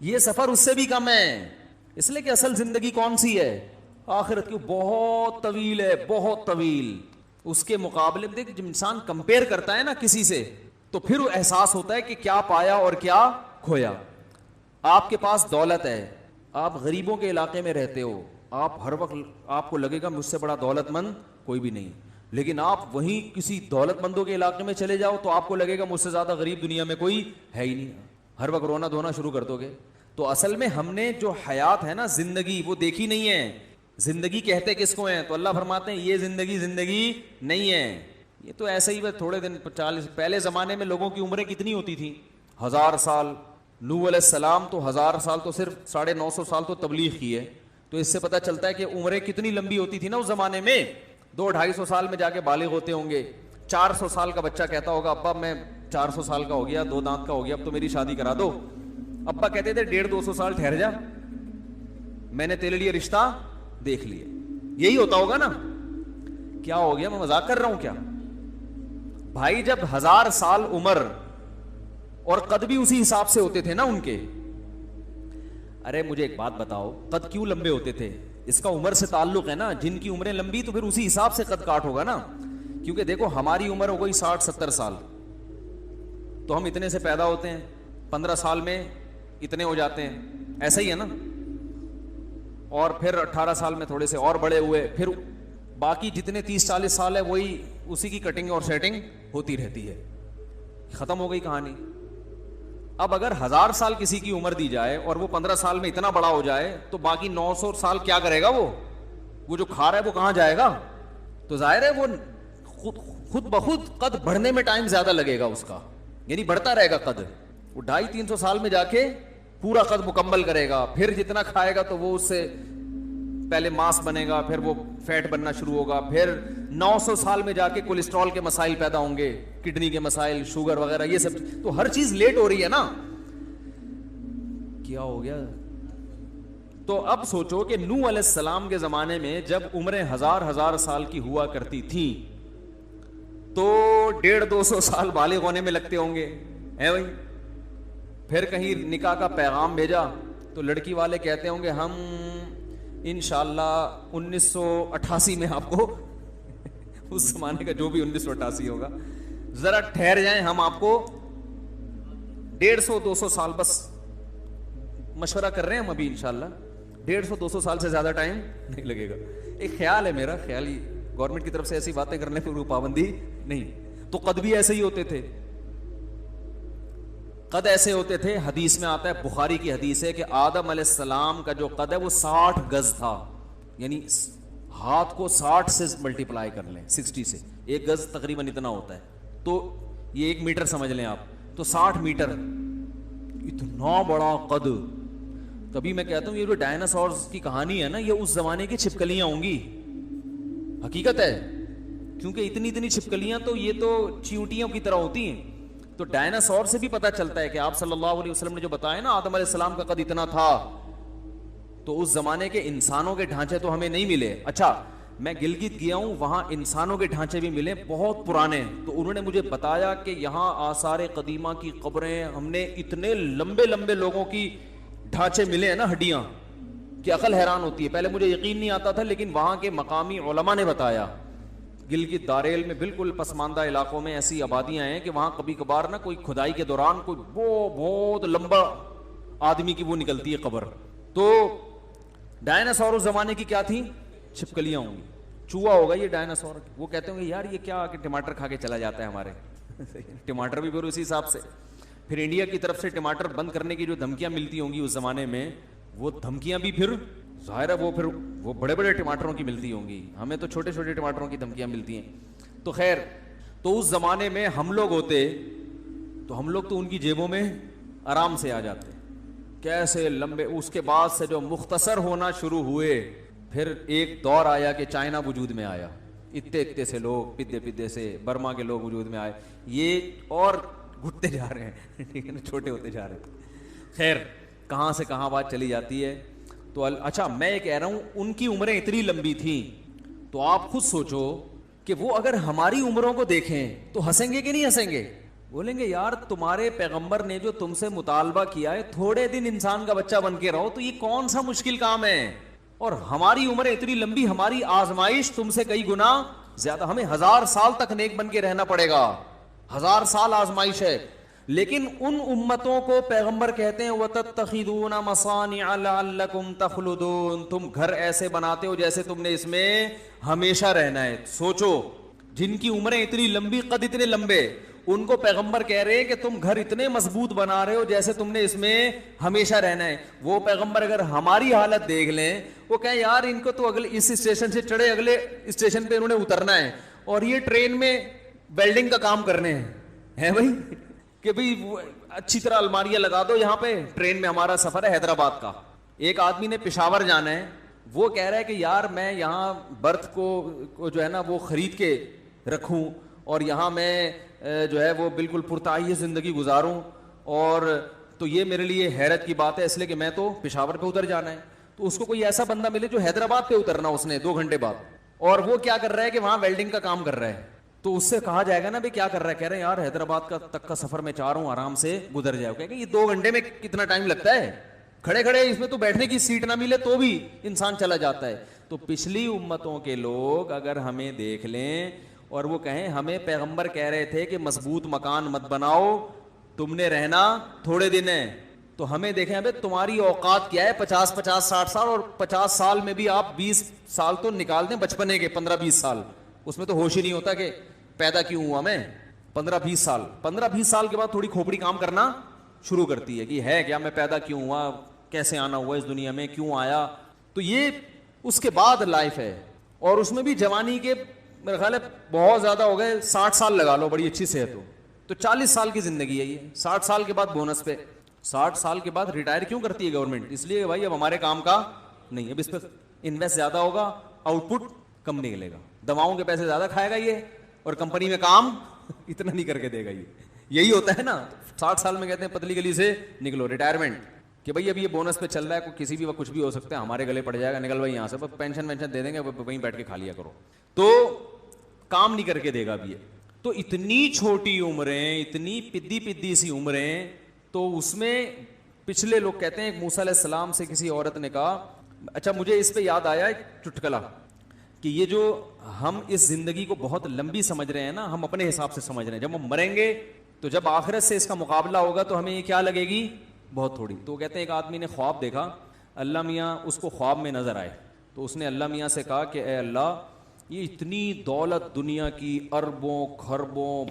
یہ سفر اس سے بھی کم ہے, اس لیے کہ اصل زندگی کون سی ہے, آخرت کی, بہت طویل ہے, بہت طویل. اس کے مقابلے میں دیکھ, جب انسان کمپیئر کرتا ہے نا کسی سے, تو پھر وہ احساس ہوتا ہے کہ کیا پایا اور کیا کھویا. آپ کے پاس دولت ہے, آپ غریبوں کے علاقے میں رہتے ہو, آپ ہر وقت آپ کو لگے گا مجھ سے بڑا دولت مند کوئی بھی نہیں, لیکن آپ وہیں کسی دولت مندوں کے علاقے میں چلے جاؤ تو آپ کو لگے گا مجھ سے زیادہ غریب دنیا میں کوئی ہے ہی نہیں, ہر وقت رونا دھونا شروع کر دو گے. تو اصل میں ہم نے جو حیات ہے نا, زندگی, وہ دیکھی نہیں ہے. زندگی کہتے کس کو ہیں, تو اللہ فرماتے ہیں یہ زندگی نہیں ہے, یہ تو ایسے ہی بس تھوڑے دن 40. پہلے زمانے میں لوگوں کی عمریں کتنی ہوتی تھیں, 1000 سال. نوح علیہ السلام تو 1000 سال تو صرف 950 سال تو تبلیغ کی ہے, تو اس سے پتہ چلتا ہے کہ عمریں کتنی لمبی ہوتی تھی نا اس زمانے میں. 200-250 سال میں جا کے بالغ ہوتے ہوں گے. 400 سال کا بچہ کہتا ہوگا ابا میں 400 سال کا ہو گیا, 2 دانت کا ہو گیا, اب تو میری شادی کرا دو. ابا کہتے تھے 150-200 سال ٹھہر جا, میں نے تیرے لیے رشتہ دیکھ لیا. یہی ہوتا ہوگا نا, کیا ہو گیا, میں مذاق کر رہا ہوں کیا بھائی؟ جب 1000 سال عمر اور قد بھی اسی حساب سے ہوتے تھے نا ان کے. ارے مجھے ایک بات بتاؤ, قد کیوں لمبے ہوتے تھے؟ اس کا عمر سے تعلق ہے نا, جن کی عمریں لمبی تو پھر اسی حساب سے قد کاٹ ہوگا نا. کیونکہ دیکھو ہماری عمر ہو گئی 60-70 سال, تو ہم اتنے سے پیدا ہوتے ہیں, 15 سال میں اتنے ہو جاتے ہیں, ایسا ہی ہے نا. اور پھر 18 سال میں تھوڑے سے اور بڑے ہوئے, پھر باقی جتنے 30-40 سال ہے وہی اسی کی کٹنگ اور سیٹنگ ہوتی رہتی ہے, ختم ہو گئی کہانی. اب اگر 1000 سال کسی کی عمر دی جائے اور وہ 15 سال میں اتنا بڑا ہو جائے, تو باقی 900 سال کیا کرے گا وہ جو کھا رہا ہے وہ کہاں جائے گا؟ تو ظاہر ہے وہ خود بخود قد بڑھنے میں ٹائم زیادہ لگے گا اس کا, یعنی بڑھتا رہے گا قد. وہ 250-300 سال میں جا کے پورا قد مکمل کرے گا, پھر جتنا کھائے گا تو وہ اس سے پہلے ماس بنے گا, پھر وہ فیٹ بننا شروع ہوگا, پھر 900 سال میں جا کے کولیسٹرول کے مسائل پیدا ہوں گے, کڈنی کے مسائل, شوگر وغیرہ, یہ سب. تو ہر چیز لیٹ ہو رہی ہے نا. کیا ہو گیا؟ تو اب سوچو کہ نوح علیہ السلام کے زمانے میں جب عمریں 1000 سال کی ہوا کرتی تھیں, تو 150-200 سال بالغ ہونے میں لگتے ہوں گے, ہے بھائی. پھر کہیں نکاح کا پیغام بھیجا تو لڑکی والے کہتے ہوں گے ہم انشاءاللہ 1988 میں آپ کو اس زمانے کا جو بھی 1988 ہوگا ذرا ٹھہر جائیں, ہم آپ کو 150-200 سال بس مشورہ کر رہے ہیں ہم ابھی, انشاءاللہ 150-200 سال سے زیادہ ٹائم نہیں لگے گا. ایک خیال ہے میرا, خیال ہی, گورنمنٹ کی طرف سے ایسی باتیں کرنے پر کوئی پابندی نہیں. تو قد بھی ایسے ہی ہوتے تھے, قد ایسے ہوتے تھے. حدیث میں آتا ہے, بخاری کی حدیث ہے کہ آدم علیہ السلام کا جو قد ہے وہ 60 گز تھا, یعنی ہاتھ کو 60 سے ملٹیپلائی کر لیں, 60 سے, 1 گز تقریباً اتنا ہوتا ہے, تو یہ 1 میٹر سمجھ لیں آپ, تو 60 میٹر, اتنا بڑا قد. تبھی میں کہتا ہوں یہ جو ڈائناسورز کی کہانی ہے نا, یہ اس زمانے کی چھپکلیاں ہوں گی, حقیقت ہے, کیونکہ اتنی چھپکلیاں تو یہ تو چیونٹیوں کی طرح ہوتی ہیں. تو ڈائناسور سے بھی پتہ چلتا ہے کہ آپ صلی اللہ علیہ وسلم نے جو بتایا نا آدم علیہ السلام کا قد اتنا تھا، تو اس زمانے کے انسانوں کے ڈھانچے تو ہمیں نہیں ملے. اچھا میں گلگت گیا ہوں، وہاں انسانوں کے ڈھانچے بھی ملے بہت پرانے. تو انہوں نے مجھے بتایا کہ یہاں آثار قدیمہ کی قبریں، ہم نے اتنے لمبے لمبے لوگوں کی ڈھانچے ملے ہیں نا، ہڈیاں، کہ عقل حیران ہوتی ہے. پہلے مجھے یقین نہیں آتا تھا، لیکن وہاں کے مقامی علماء نے بتایا. گلگت داریل میں بالکل پسماندہ علاقوں میں ایسی آبادیاں ہیں کہ وہاں کبھی کبھار نا کوئی کھدائی کے دوران کوئی بہت لمبا آدمی کی وہ نکلتی ہے قبر. تو ڈائناسور اس زمانے کی کیا تھی؟ چھپکلیاں ہوں گی، چوہا ہوگا یہ ڈائناسور. وہ کہتے ہوں گے یار یہ کیا کہ ٹماٹر کھا کے چلا جاتا ہے ہمارے. ٹماٹر بھی پھر اسی حساب سے. پھر انڈیا کی طرف سے ٹماٹر بند کرنے کی جو دھمکیاں ملتی ہوں گی اس زمانے میں، وہ دھمکیاں بھی پھر ظاہر ہے وہ بڑے بڑے ٹماٹروں کی ملتی ہوں گی، ہمیں تو چھوٹے چھوٹے ٹماٹروں کی دھمکیاں ملتی ہیں. تو خیر، تو اس زمانے میں ہم لوگ ہوتے تو ہم لوگ تو ان کی جیبوں میں آرام سے آ جاتے. کیسے لمبے، اس کے بعد سے جو مختصر ہونا شروع ہوئے، پھر ایک دور آیا کہ چائنا وجود میں آیا، اتنے سے لوگ پدے پدے سے برما کے لوگ وجود میں آئے، یہ اور گھٹتے جا رہے ہیں، ٹھیک ہے نا، چھوٹے ہوتے جا رہے ہیں. خیر کہاں سے کہاں بات چلی جاتی ہے. تو اچھا میں یہ کہہ رہا ہوں ان کی عمریں اتنی لمبی تھیں، تو آپ خود سوچو کہ وہ اگر ہماری عمروں کو دیکھیں تو ہنسیں گے کہ نہیں ہنسیں گے؟ بولیں گے یار تمہارے پیغمبر نے جو تم سے مطالبہ کیا ہے تھوڑے دن انسان کا بچہ بن کے رہو، تو یہ کون سا مشکل کام ہے؟ اور ہماری عمریں اتنی لمبی، ہماری آزمائش تم سے کئی گنا زیادہ، ہمیں 1000 سال تک نیک بن کے رہنا پڑے گا، 1000 سال آزمائش ہے. لیکن ان امتوں کو پیغمبر کہتے ہیں وَتَتَّخِذُونَ مَصَانِعَ لَعَلَّكُمْ تَخْلُدُونَ، تم گھر ایسے بناتے ہو جیسے تم نے اس میں ہمیشہ رہنا ہے. سوچو جن کی عمریں اتنی لمبی، قد اتنے لمبے، ان کو پیغمبر کہہ رہے ہیں کہ تم گھر اتنے مضبوط بنا رہے ہو جیسے تم نے اس میں ہمیشہ رہنا ہے. وہ پیغمبر اگر ہماری حالت دیکھ لیں، وہ کہیں یار ان کو تو اگلے اس اسٹیشن سے چڑھے اگلے اسٹیشن پہ انہوں نے اترنا ہے، اور یہ ٹرین میں ویلڈنگ کا کام کرنے ہیں بھائی، کہ بھئی اچھی طرح الماریاں لگا دو یہاں پہ. ٹرین میں ہمارا سفر ہے حیدرآباد کا، ایک آدمی نے پشاور جانا ہے، وہ کہہ رہا ہے کہ یار میں یہاں برتھ کو جو ہے نا وہ خرید کے رکھوں، اور یہاں میں جو ہے وہ بالکل پرتعیش زندگی گزاروں، اور تو یہ میرے لیے حیرت کی بات ہے، اس لیے کہ میں تو پشاور پہ اتر جانا ہے. تو اس کو کوئی ایسا بندہ ملے جو حیدرآباد پہ اترنا اس نے 2 گھنٹے بعد، اور وہ کیا کر رہا ہے کہ وہاں ویلڈنگ کا کام کر رہا ہے. تو اس سے کہا جائے گا نا بھائی کیا کر رہا ہے؟ کہہ رہے ہیں یار حیدرآباد کا تک کا سفر میں چاہ رہا ہوں آرام سے گزر جائے. کہ یہ 2 گھنٹے میں کتنا ٹائم لگتا ہے، کھڑے کھڑے اس میں تو بیٹھنے کی سیٹ نہ ملے تو بھی انسان چلا جاتا ہے. تو پچھلی امتوں کے لوگ اگر ہمیں دیکھ لیں اور وہ کہیں ہمیں پیغمبر کہہ رہے تھے کہ مضبوط مکان مت بناؤ، تم نے رہنا تھوڑے دن ہے، تو ہمیں دیکھیں ابے تمہاری اوقات کیا ہے، 50 60 سال، اور 50 سال میں بھی آپ 20 سال تو نکال دیں بچپنے کے، 15-20 سال، اس میں تو ہوش ہی نہیں ہوتا کہ پیدا کیوں ہوا میں. 15-20 سال کے بعد تھوڑی کھوپڑی کام کرنا شروع کرتی ہے کہ ہے کیا، میں پیدا کیوں ہوا، کیسے آنا ہوا اس دنیا میں، کیوں آیا. تو یہ اس کے بعد لائف ہے، اور اس میں بھی جوانی کے میرا خیال ہے بہت زیادہ ہو گئے، 60 سال لگا لو بڑی اچھی صحت ہو تو 40 سال کی زندگی ہے یہ. 60 سال کے بعد بونس پہ، 60 سال کے بعد ریٹائر کیوں کرتی ہے گورنمنٹ؟ اس لیے بھائی اب ہمارے کام کا نہیں، اب اس پہ انویسٹ زیادہ ہوگا، آؤٹ پٹ کم نکلے گا، دواؤں کے پیسے زیادہ کھائے گا یہ، اور کمپنی میں کام اتنا نہیں کر کے دے گا. یہی ہوتا ہے نا. 60 سال میں کہتے ہیں پتلی گلی سے نکلو، ریٹائرمنٹ، کہ بھائی اب یہ بونس پہ چل رہا ہے، کسی بھی وقت کچھ بھی ہو سکتا ہے، ہمارے گلے پڑ جائے گا، نکل بھائی یہاں سے، پینشن وینشن دے دیں گے، وہیں بیٹھ کے کھا لیا کرو. تو کام نہیں کر کے دے گا اب یہ. تو اتنی چھوٹی عمریں، اتنی پدی سی عمریں، تو اس میں پچھلے لوگ کہتے ہیں موسیٰ علیہ السلام سے کسی عورت نے کہا. اچھا مجھے اس پہ یاد آیا ایک چٹکلا کہ یہ جو ہم اس زندگی کو بہت لمبی سمجھ رہے ہیں نا، ہم اپنے حساب سے سمجھ رہے ہیں، جب ہم مریں گے تو جب آخرت سے اس کا مقابلہ ہوگا تو ہمیں یہ کیا لگے گی؟ بہت تھوڑی. تو کہتے ہیں ایک آدمی نے خواب دیکھا، اللہ میاں اس کو خواب میں نظر آئے، تو اس نے اللہ میاں سے کہا کہ اے اللہ، یہ اتنی دولت دنیا کی، اربوں خربوں،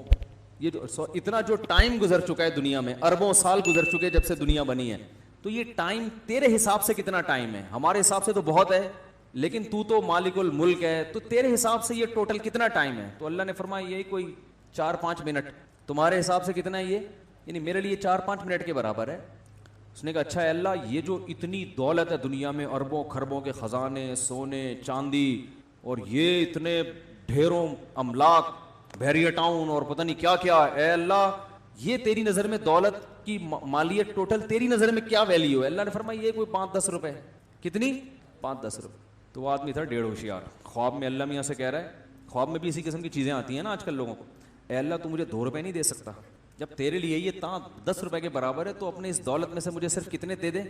یہ جو اتنا جو ٹائم گزر چکا ہے دنیا میں، اربوں سال گزر چکے جب سے دنیا بنی ہے، تو یہ ٹائم تیرے حساب سے کتنا ٹائم ہے؟ ہمارے حساب سے تو بہت ہے، لیکن تو مالک الملک ہے، تو تیرے حساب سے یہ ٹوٹل کتنا ٹائم ہے؟ تو اللہ نے فرمایا یہی کوئی 4-5 منٹ. تمہارے حساب سے کتنا ہے یہ؟ یعنی میرے لیے 4-5 منٹ کے برابر ہے. اس نے کہا اچھا ہے اللہ، یہ جو اتنی دولت ہے دنیا میں، اربوں خربوں کے خزانے، سونے چاندی، اور یہ اتنے ڈھیروں املاک، بحریہ ٹاؤن اور پتہ نہیں کیا کیا، اے اللہ یہ تیری نظر میں دولت کی مالیت ٹوٹل تیری نظر میں کیا ویلیو ہے؟ اللہ نے فرمایا یہ کوئی 5-10 روپے. کتنی؟ 5-10 روپے. تو وہ آدمی تھا 1.5 ہوشیار. خواب میں اللہ میاں سے کہہ رہا ہے, خواب میں بھی اسی قسم کی چیزیں آتی ہیں نا آج کل لوگوں کو, اے اللہ تو مجھے 2 روپے نہیں دے سکتا, جب تیرے لیے یہ 10 روپے کے برابر ہے تو اپنے اس دولت میں سے مجھے صرف کتنے دے دے؟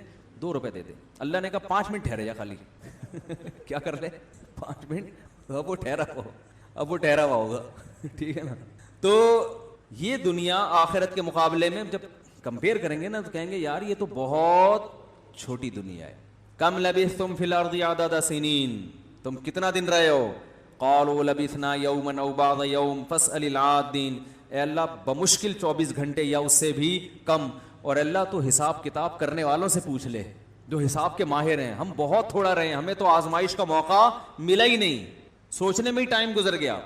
2 روپے دے دے. اللہ نے کہا 5 منٹ ٹھہرے جا خالی. کیا کر لے؟ 5 منٹ. اب وہ ٹھہرا ہوا ہوگا. ٹھیک ہے نا. تو یہ دنیا آخرت کے مقابلے میں جب کمپیئر کریں گے نا تو کہیں گے یار یہ تو بہت چھوٹی دنیا ہے. کم لبثتم فی الارض عدد سنین, تم کتنا دن رہے ہو؟ قالوا لبثنا یوما او بعض یوم فاسأل العادین. اے اللہ بمشکل 24 گھنٹے یا اس سے بھی کم. اور اللہ تو حساب کتاب کرنے والوں سے پوچھ لے جو حساب کے ماہر ہیں. ہم بہت تھوڑا رہے ہیں, ہمیں تو آزمائش کا موقع ملا ہی نہیں, سوچنے میں ہی ٹائم گزر گیا.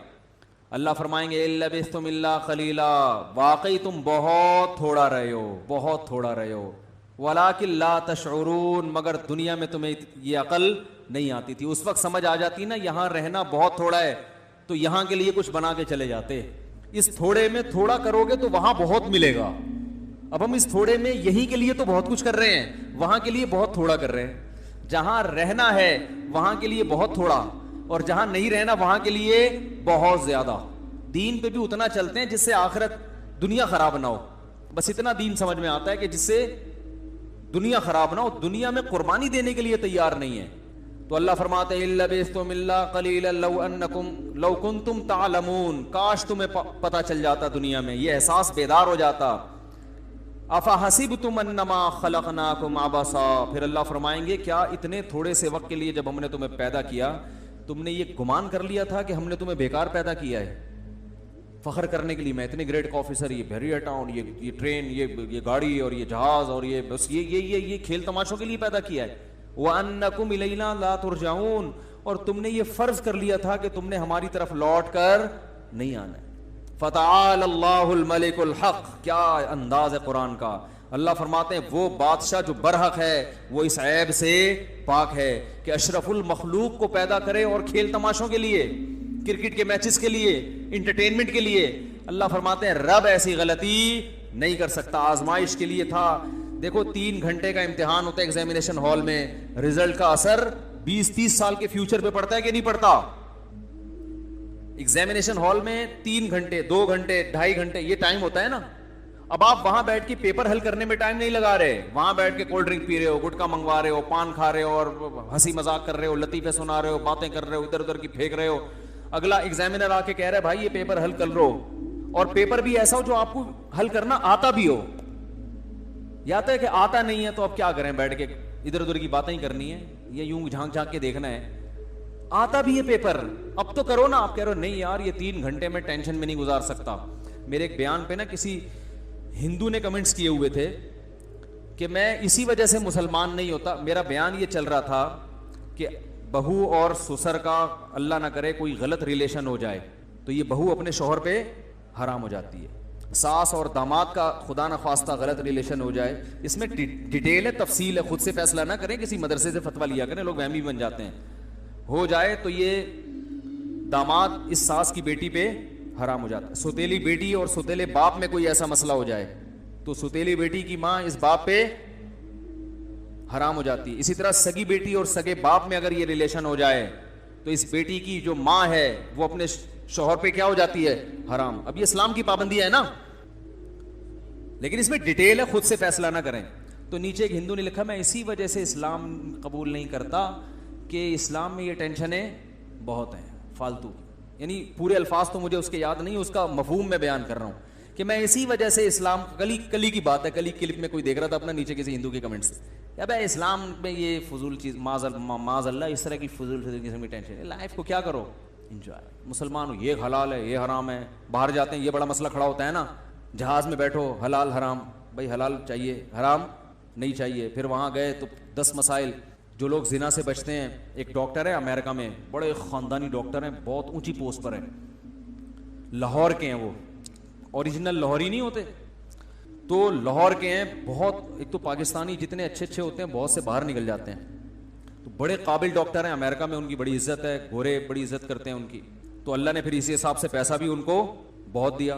اللہ فرمائیں گے الا لبثتم الا قلیلا, واقعی تم بہت تھوڑا رہے ہو, بہت تھوڑا رہے ہو. ولکن لا تشعرون, مگر دنیا میں تمہیں یہ عقل نہیں آتی تھی. اس وقت سمجھ آ جاتی نا یہاں رہنا بہت تھوڑا ہے تو یہاں کے لیے کچھ بنا کے چلے جاتے. اس تھوڑے میں تھوڑا کرو گے تو وہاں بہت ملے گا. اب ہم اس تھوڑے میں یہی کے لیے تو بہت کچھ کر رہے ہیں, وہاں کے لیے بہت تھوڑا کر رہے ہیں. جہاں رہنا ہے وہاں کے لیے بہت تھوڑا, اور جہاں نہیں رہنا وہاں کے لیے بہت زیادہ. دین پہ بھی اتنا چلتے ہیں جس سے آخرت دنیا خراب نہ ہو, بس اتنا دین سمجھ میں آتا ہے کہ جس سے دنیا خراب نہ ہو. دنیا میں قربانی دینے کے لیے تیار نہیں ہے. تو اللہ فرماتے ہیں الا لبثتم الا قلیلا لو کنتم تعلمون, کاش تمہیں پتہ چل جاتا دنیا میں, یہ احساس بیدار ہو جاتا. افحسبتم انما خلقناکم عبثا, پھر اللہ فرمائیں گے کیا اتنے تھوڑے سے وقت کے لیے جب ہم نے تمہیں پیدا کیا تم نے یہ گمان کر لیا تھا کہ ہم نے تمہیں بیکار پیدا کیا ہے, فخر کرنے کے لیے میں اتنے گریٹ آفیسر, یہ بحریہ ٹاؤن, یہ ٹرین, یہ گاڑی اور یہ جہاز اور یہ بس یہ کھیل تماشوں کے لیے پیدا کیا ہے. وَأَنَّكُمْ إِلَيْنَا لَا تُرْجَعُونَ, اور تم نے یہ فرض کر لیا تھا کہ تم نے ہماری طرف لوٹ کر نہیں آنا ہے. فَتَعَالَ اللَّهُ الْمَلِكُ الْحَقُّ, کیا انداز ہے قرآن کا. اللہ فرماتے ہیں وہ بادشاہ جو برحق ہے وہ اس عیب سے پاک ہے کہ اشرف المخلوق کو پیدا کرے اور کھیل تماشوں کے لیے, کرکٹ کے میچز کے لیے, انٹرٹینمنٹ کے لیے. اللہ فرماتے ہیں رب ایسی غلطی نہیں کر سکتا, آزمائش کے لیے تھا. دیکھو 3 گھنٹے کا امتحان ہوتا ہے ایگزامینیشن ہال میں, رزلٹ کا اثر 20-30 سال کے فیوچر پہ پڑتا ہے کہ نہیں پڑتا؟ ایگزامینیشن ہال میں 3 گھنٹے 2 گھنٹے 2.5 گھنٹے یہ ٹائم ہوتا ہے نا. اب آپ وہاں بیٹھ کے پیپر حل کرنے میں ٹائم نہیں لگا رہے, وہاں بیٹھ کے کولڈ ڈرنک پی رہے ہو, گٹکا منگوا رہے ہو, پان کھا رہے ہو اور ہنسی مذاق کر رہے ہو, لطیفے سنا رہے ہو, باتیں کر رہے ہو, ادھر ادھر کی پھینک رہے ہو. اگلا ایگزامینر آ کے کہہ رہا ہے بھائی یہ پیپر حل کر لو, اور پیپر بھی ایسا ہو جو آپ کو حل کرنا آتا بھی ہو. یا تو ہے کہ آتا نہیں ہے تو اب کیا کریں, بیٹھ کے ادھر ادھر کی باتیں ہی کرنی ہے, یہ یوں جھانک جھانک کے دیکھنا ہے. آتا بھی ہے پیپر, اب تو کرو نا. آپ کہہ رہے ہو نہیں یار یہ 3 گھنٹے میں ٹینشن میں نہیں گزار سکتا. میرے ایک بیان پہ نا کسی ہندو نے کمنٹس کیے ہوئے تھے کہ میں اسی وجہ سے مسلمان نہیں ہوتا. میرا بیان یہ چل رہا تھا کہ بہو اور سسر کا اللہ نہ کرے کوئی غلط ریلیشن ہو جائے تو یہ بہو اپنے شوہر پہ حرام ہو جاتی ہے. ساس اور داماد کا خدا نخواستہ غلط ریلیشن ہو جائے, اس میں ڈیٹیل ہے, تفصیل ہے, خود سے فیصلہ نہ کریں, کسی مدرسے سے فتویٰ لیا کریں, لوگ وہمی بن جاتے ہیں. ہو جائے تو یہ داماد اس ساس کی بیٹی پہ حرام ہو جاتا ہے. سوتیلی بیٹی اور سوتیلے باپ میں کوئی ایسا مسئلہ ہو جائے تو سوتیلی بیٹی کی ماں اس باپ پہ حرام ہو جاتی ہے. اسی طرح سگی بیٹی اور سگے باپ میں اگر یہ ریلیشن ہو جائے تو اس بیٹی کی جو ماں ہے وہ اپنے شوہر پہ کیا ہو جاتی ہے؟ حرام. اب یہ اسلام کی پابندی ہے نا, لیکن اس میں ڈیٹیل ہے, خود سے فیصلہ نہ کریں. تو نیچے ایک ہندو نے لکھا میں اسی وجہ سے اسلام قبول نہیں کرتا کہ اسلام میں یہ ٹینشنیں بہت ہیں فالتو. یعنی پورے الفاظ تو مجھے اس کے یاد نہیں, اس کا مفہوم میں بیان کر رہا ہوں کہ میں اسی وجہ سے اسلام, کلی کی بات ہے, کلی کلپ میں کوئی دیکھ رہا تھا اپنا نیچے کسی ہندو کے کمنٹس, اب اسلام میں یہ فضول چیز معاذ اللہ اس طرح کی فضول قسم کی ٹینشن. لائف کو کیا کرو, انجوائے. مسلمان ہو یہ حلال ہے یہ حرام ہے, باہر جاتے ہیں یہ بڑا مسئلہ کھڑا ہوتا ہے نا, جہاز میں بیٹھو حلال حرام, بھائی حلال چاہیے حرام نہیں چاہیے. پھر وہاں گئے تو 10 مسائل. جو لوگ زنا سے بچتے ہیں, ایک ڈاکٹر ہے امریکہ میں, بڑے خاندانی ڈاکٹر ہیں, بہت اونچی پوسٹ پر ہیں, لاہور کے ہیں, وہ اوریجنل لاہوری نہیں ہوتے تو لاہور کے ہیں. بہت, ایک تو پاکستانی جتنے اچھے اچھے ہوتے ہیں بہت سے باہر نکل جاتے ہیں, تو بڑے قابل ڈاکٹر ہیں. امریکہ میں ان کی بڑی عزت ہے, گورے بڑی عزت کرتے ہیں ان کی. تو اللہ نے پھر اسی حساب سے پیسہ بھی ان کو بہت دیا.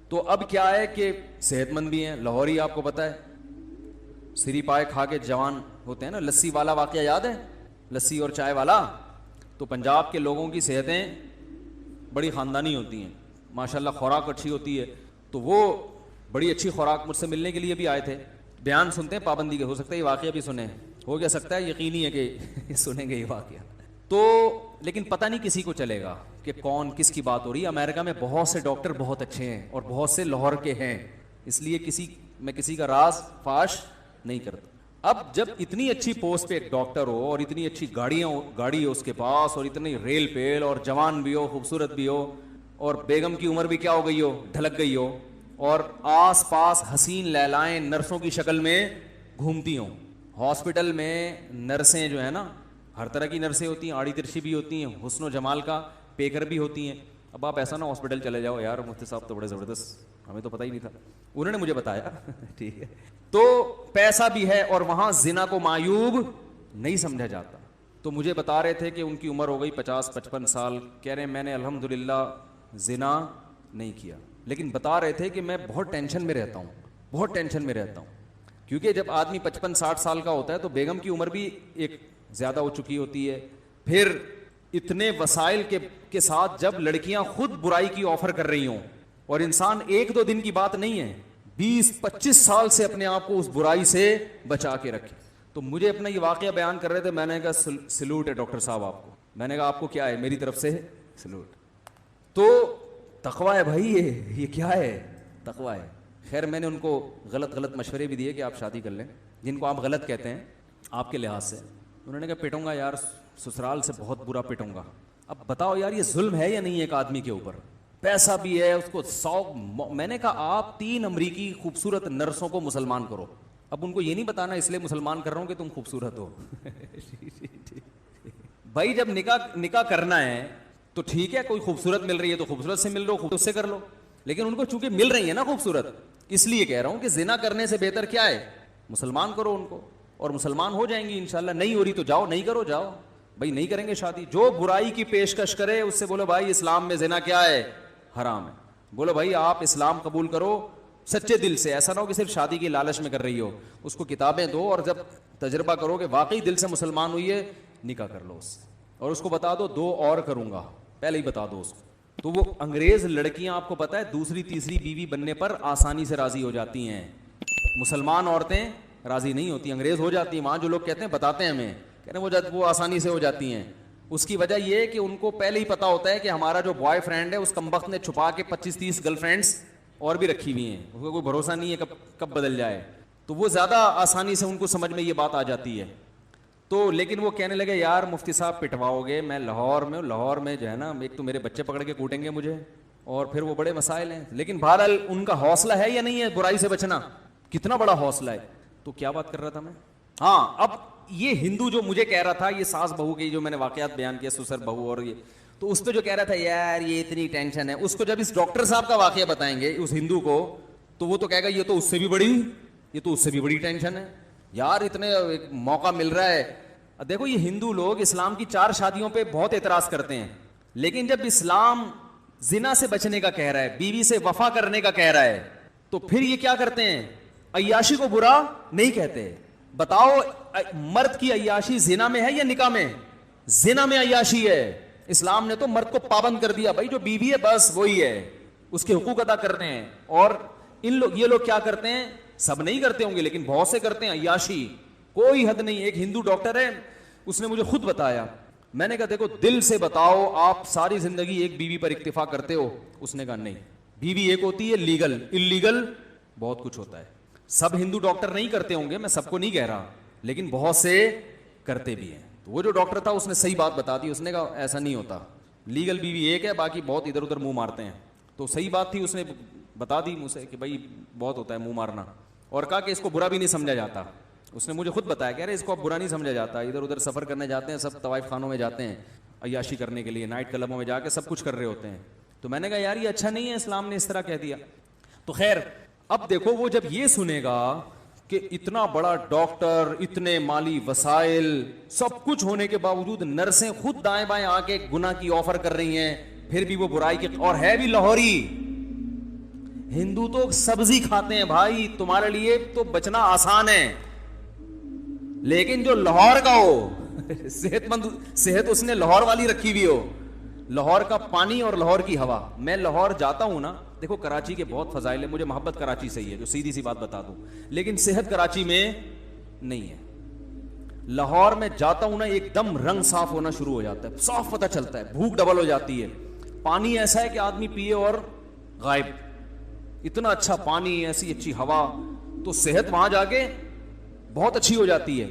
تو اب کیا ہے کہ صحت مند بھی ہیں. لاہوری آپ کو پتا ہے سری پائے کھا کے جوان ہوتے ہیں نا, لسی والا واقعہ یاد ہے, لسی اور چائے والا. تو پنجاب کے لوگوں کی صحتیں بڑی خاندانی ہوتی ہیں ماشاءاللہ, خوراک اچھی ہوتی ہے. تو وہ بڑی اچھی خوراک مجھ سے ملنے کے لیے بھی آئے تھے. بیان سنتے ہیں پابندی کے, ہو سکتا ہے یہ واقعہ بھی سنیں, ہو کیا سکتا ہے, یقینی ہے کہ سنیں گے یہ واقعہ. تو لیکن پتہ نہیں کسی کو چلے گا کہ کون کس کی بات ہو رہی ہے. امریکہ میں بہت سے ڈاکٹر بہت اچھے ہیں اور بہت سے لاہور کے ہیں, اس لیے میں کسی کا راز فاش نہیں کرتا. اب جب اتنی اچھی پوسٹ پہ ایک ڈاکٹر ہو اور اتنی اچھی گاڑی ہو اس کے پاس, اور اتنی ریل پیل, اور جوان بھی ہو, خوبصورت بھی ہو, اور بیگم کی عمر بھی کیا ہو گئی ہو, ڈھلک گئی ہو, اور آس پاس حسین لیلائیں نرسوں کی شکل میں گھومتی ہوں. ہاسپٹل میں نرسیں جو ہے نا, ہر طرح کی نرسیں ہوتی ہیں, آڑی ترچی بھی ہوتی ہیں, حسن و جمال کا پیکر بھی ہوتی ہیں. اب آپ ایسا نہ ہاسپٹل چلے جاؤ, یار مفتی صاحب تو بڑے زبردست, ہمیں تو پتہ ہی نہیں تھا, انہوں نے مجھے بتایا. ٹھیک ہے, تو پیسہ بھی ہے اور وہاں زنا کو معیوب نہیں سمجھا جاتا. تو مجھے بتا رہے تھے کہ ان کی عمر ہو گئی 50-55 سال. کہہ رہے ہیں میں نے الحمدللہ زنا نہیں کیا, لیکن بتا رہے تھے کہ میں بہت ٹینشن میں رہتا ہوں, بہت ٹینشن میں رہتا ہوں. کیونکہ جب آدمی 55-60 سال کا ہوتا ہے تو بیگم کی عمر بھی ایک زیادہ ہو چکی ہوتی ہے. پھر اتنے وسائل کے ساتھ جب لڑکیاں خود برائی کی آفر کر رہی ہوں, اور انسان 1-2 دن کی بات نہیں ہے, 20-25 سال سے اپنے آپ کو اس برائی سے بچا کے رکھے. تو مجھے اپنا یہ واقعہ بیان کر رہے تھے, میں نے کہا سلوٹ ہے ڈاکٹر صاحب آپ کو. میں نے کہا آپ کو کیا ہے, میری طرف سے سلوٹ. تو تقویٰ ہے بھائی, یہ کیا ہے, تقویٰ ہے. خیر میں نے ان کو غلط مشورے بھی دیے کہ آپ شادی کر لیں, جن کو آپ غلط کہتے ہیں آپ کے لحاظ سے. انہوں نے کہا پیٹوں گا یار, سسرال سے بہت برا پیٹوں گا. اب بتاؤ یار یہ ظلم ہے یا نہیں ہے ایک آدمی کے اوپر, پیسہ بھی ہے اس کو 100. میں نے کہا آپ 3 امریکی خوبصورت نرسوں کو مسلمان کرو. اب ان کو یہ نہیں بتانا اس لیے مسلمان کر رہا ہوں کہ تم خوبصورت ہو. بھائی جب نکاح کرنا ہے تو ٹھیک ہے, کوئی خوبصورت مل رہی ہے تو خوبصورت سے مل لو, خوبصورت سے کر لو, لیکن ان کو چونکہ مل رہی ہے نا خوبصورت, اس لیے کہہ رہا ہوں کہ زنا کرنے سے بہتر کیا ہے, مسلمان کرو ان کو, اور مسلمان ہو جائیں گی انشاءاللہ. نہیں ہو رہی تو جاؤ, نہیں کرو جاؤ بھائی, نہیں کریں گے شادی. جو برائی کی پیشکش کرے اس سے بولو بھائی اسلام میں زنا کیا ہے, حرام ہے. بولو بھائی آپ اسلام قبول کرو سچے دل سے, ایسا نہ ہو کہ صرف شادی کی لالچ میں کر رہی ہو. اس کو کتابیں دو, اور جب تجربہ کرو کہ واقعی دل سے مسلمان ہوئی ہے, نکاح کر لو اس سے, اور اس کو بتا دو 2 اور کروں گا, پہلے ہی بتا دو اس کو. تو وہ انگریز لڑکیاں آپ کو پتا ہے دوسری تیسری بیوی بننے پر آسانی سے راضی ہو جاتی ہیں, مسلمان عورتیں راضی نہیں ہوتی, انگریز ہو جاتی ہیں. وہاں جو لوگ کہتے ہیں بتاتے ہیں ہمیں, کہتے ہیں وہ آسانی سے ہو جاتی ہیں. اس کی وجہ یہ ہے کہ ان کو پہلے ہی پتا ہوتا ہے کہ ہمارا جو بوائے فرینڈ ہے اس کمبخت نے چھپا کے 25-30 گرل فرینڈس اور بھی رکھی ہوئی ہیں, اس کو کوئی بھروسہ نہیں ہے کب بدل جائے. تو وہ زیادہ آسانی سے ان کو سمجھ میں یہ بات آ جاتی ہے. تو لیکن وہ کہنے لگے یار مفتی صاحب پٹواؤ گے, میں لاہور میں جو ہے نا, ایک تو میرے بچے پکڑ کے کوٹیں گے مجھے, اور پھر وہ بڑے مسائل ہیں. لیکن بہرحال ان کا حوصلہ ہے یا نہیں ہے برائی سے بچنا, کتنا بڑا حوصلہ ہے. تو کیا بات کر رہا تھا میں, ہاں اب یہ ہندو جو مجھے کہہ رہا تھا, یہ ساس بہو کے جو میں نے واقعات بیان کیا, سسر بہو, اور یہ تو اس پہ جو کہہ رہا تھا یار یہ اتنی ٹینشن ہے, اس کو جب اس ڈاکٹر صاحب کا واقعہ بتائیں گے اس ہندو کو, تو وہ تو کہے گا یہ تو اس سے بھی بڑی ٹینشن ہے یار, اتنے موقع مل رہا ہے. دیکھو یہ ہندو لوگ اسلام کی 4 شادیوں پہ بہت اعتراض کرتے ہیں, لیکن جب اسلام زنا سے بچنے کا کہہ رہا ہے, بیوی سے وفا کرنے کا کہہ رہا ہے, تو پھر یہ کیا کرتے ہیں, عیاشی کو برا نہیں کہتے. بتاؤ مرد کی عیاشی زنا میں ہے یا نکاح میں؟ زنا میں عیاشی ہے. اسلام نے تو مرد کو پابند کر دیا, بھائی جو بیوی ہے بس وہی ہے, اس کے حقوق ادا کرنے ہیں. اور یہ لوگ کیا کرتے ہیں, سب نہیں کرتے ہوں گے لیکن بہت سے کرتے ہیں عیاشی, کوئی حد نہیں. ایک ہندو ڈاکٹر ہے, اس نے مجھے خود بتایا, میں نے کہا دیکھو دل سے بتاؤ آپ ساری زندگی ایک بیوی پر اکتفا کرتے ہو؟ اس نے کہا نہیں, بیوی ایک ہوتی ہے لیگل, انلیگل بہت کچھ ہوتا ہے. سب ہندو ڈاکٹر نہیں کرتے ہوں گے, میں سب کو نہیں کہہ رہا, لیکن بہت سے کرتے بھی ہیں. تو وہ جو ڈاکٹر تھا اس نے صحیح بات بتا دی, اس نے کہا ایسا نہیں ہوتا, لیگل بیوی ایک ہے, باقی بہت ادھر ادھر منہ مارتے ہیں. تو صحیح بات تھی, اس نے بتا دی مجھ سے کہ بھائی بہت ہوتا ہے منہ مارنا, اور کہا کہ اس کو برا بھی نہیں سمجھا جاتا. اس نے مجھے خود بتایا کہ ارے اس کو اب برا نہیں سمجھا جاتا, ادھر ادھر سفر کرنے جاتے ہیں سب, طوائف خانوں میں جاتے ہیں عیاشی کرنے کے لیے, نائٹ کلبوں میں جا کے سب کچھ کر رہے ہوتے ہیں. تو میں نے کہا یار یہ اچھا نہیں ہے, اسلام نے اس طرح کہہ دیا. تو خیر اب دیکھو وہ جب یہ سنے گا کہ اتنا بڑا ڈاکٹر, اتنے مالی وسائل, سب کچھ ہونے کے باوجود نرسیں خود دائیں بائیں آ کے گناہ کی آفر کر رہی ہیں, پھر بھی وہ برائی کی, اور ہے بھی لاہوری, ہندو تو سبزی کھاتے ہیں بھائی, تمہارے لیے تو بچنا آسان ہے. لیکن جو لاہور کا ہو, صحت مند صحت اس نے لاہور والی رکھی ہوئی ہو, لاہور کا پانی اور لاہور کی ہوا. میں لاہور جاتا ہوں نا, دیکھو کراچی کے بہت فضائل ہیں, مجھے محبت کراچی سے ہی ہے, جو سیدھی سی بات بتا دوں, لیکن صحت کراچی میں نہیں ہے. لاہور میں جاتا ہوں نا, ایک دم رنگ صاف ہونا شروع ہو جاتا ہے, صاف پتہ چلتا ہے, بھوک ڈبل ہو جاتی ہے. پانی ایسا ہے کہ آدمی پیے اور غائب, اتنا اچھا پانی, ایسی اچھی ہوا, تو صحت وہاں جا کے بہت اچھی ہو جاتی ہے.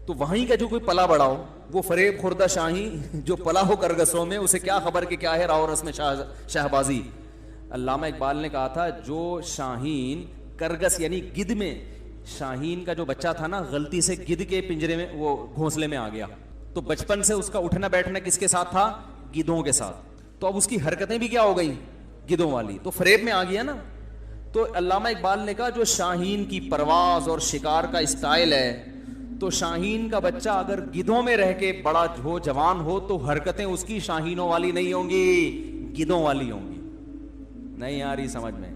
تو وہیں کا جو کوئی پلا بڑا ہو, وہ فریب خوردہ شاہی جو پلا ہو کرگسوں میں, اسے کیا خبر کہ کیا ہے راو رس میں شہبازی. علامہ اقبال نے کہا تھا, جو شاہین کرگس یعنی گدھ میں, شاہین کا جو بچہ تھا نا, غلطی سے گدھ کے پنجرے میں, وہ گھونسلے میں آ گیا, تو بچپن سے اس کا اٹھنا بیٹھنا کس کے ساتھ تھا, گدھوں کے ساتھ, تو اب اس کی حرکتیں بھی کیا ہو گئی, گدھوں والی, تو فریب میں آ گیا نا. تو علامہ اقبال نے کہا جو شاہین کی پرواز اور شکار کا اسٹائل ہے, تو شاہین کا بچہ اگر گدھوں میں رہ کے بڑا ہو, جوان ہو, تو حرکتیں اس کی شاہینوں والی نہیں ہوں گی, گدھوں والی ہوں گی. نہیں آ رہی سمجھ میں؟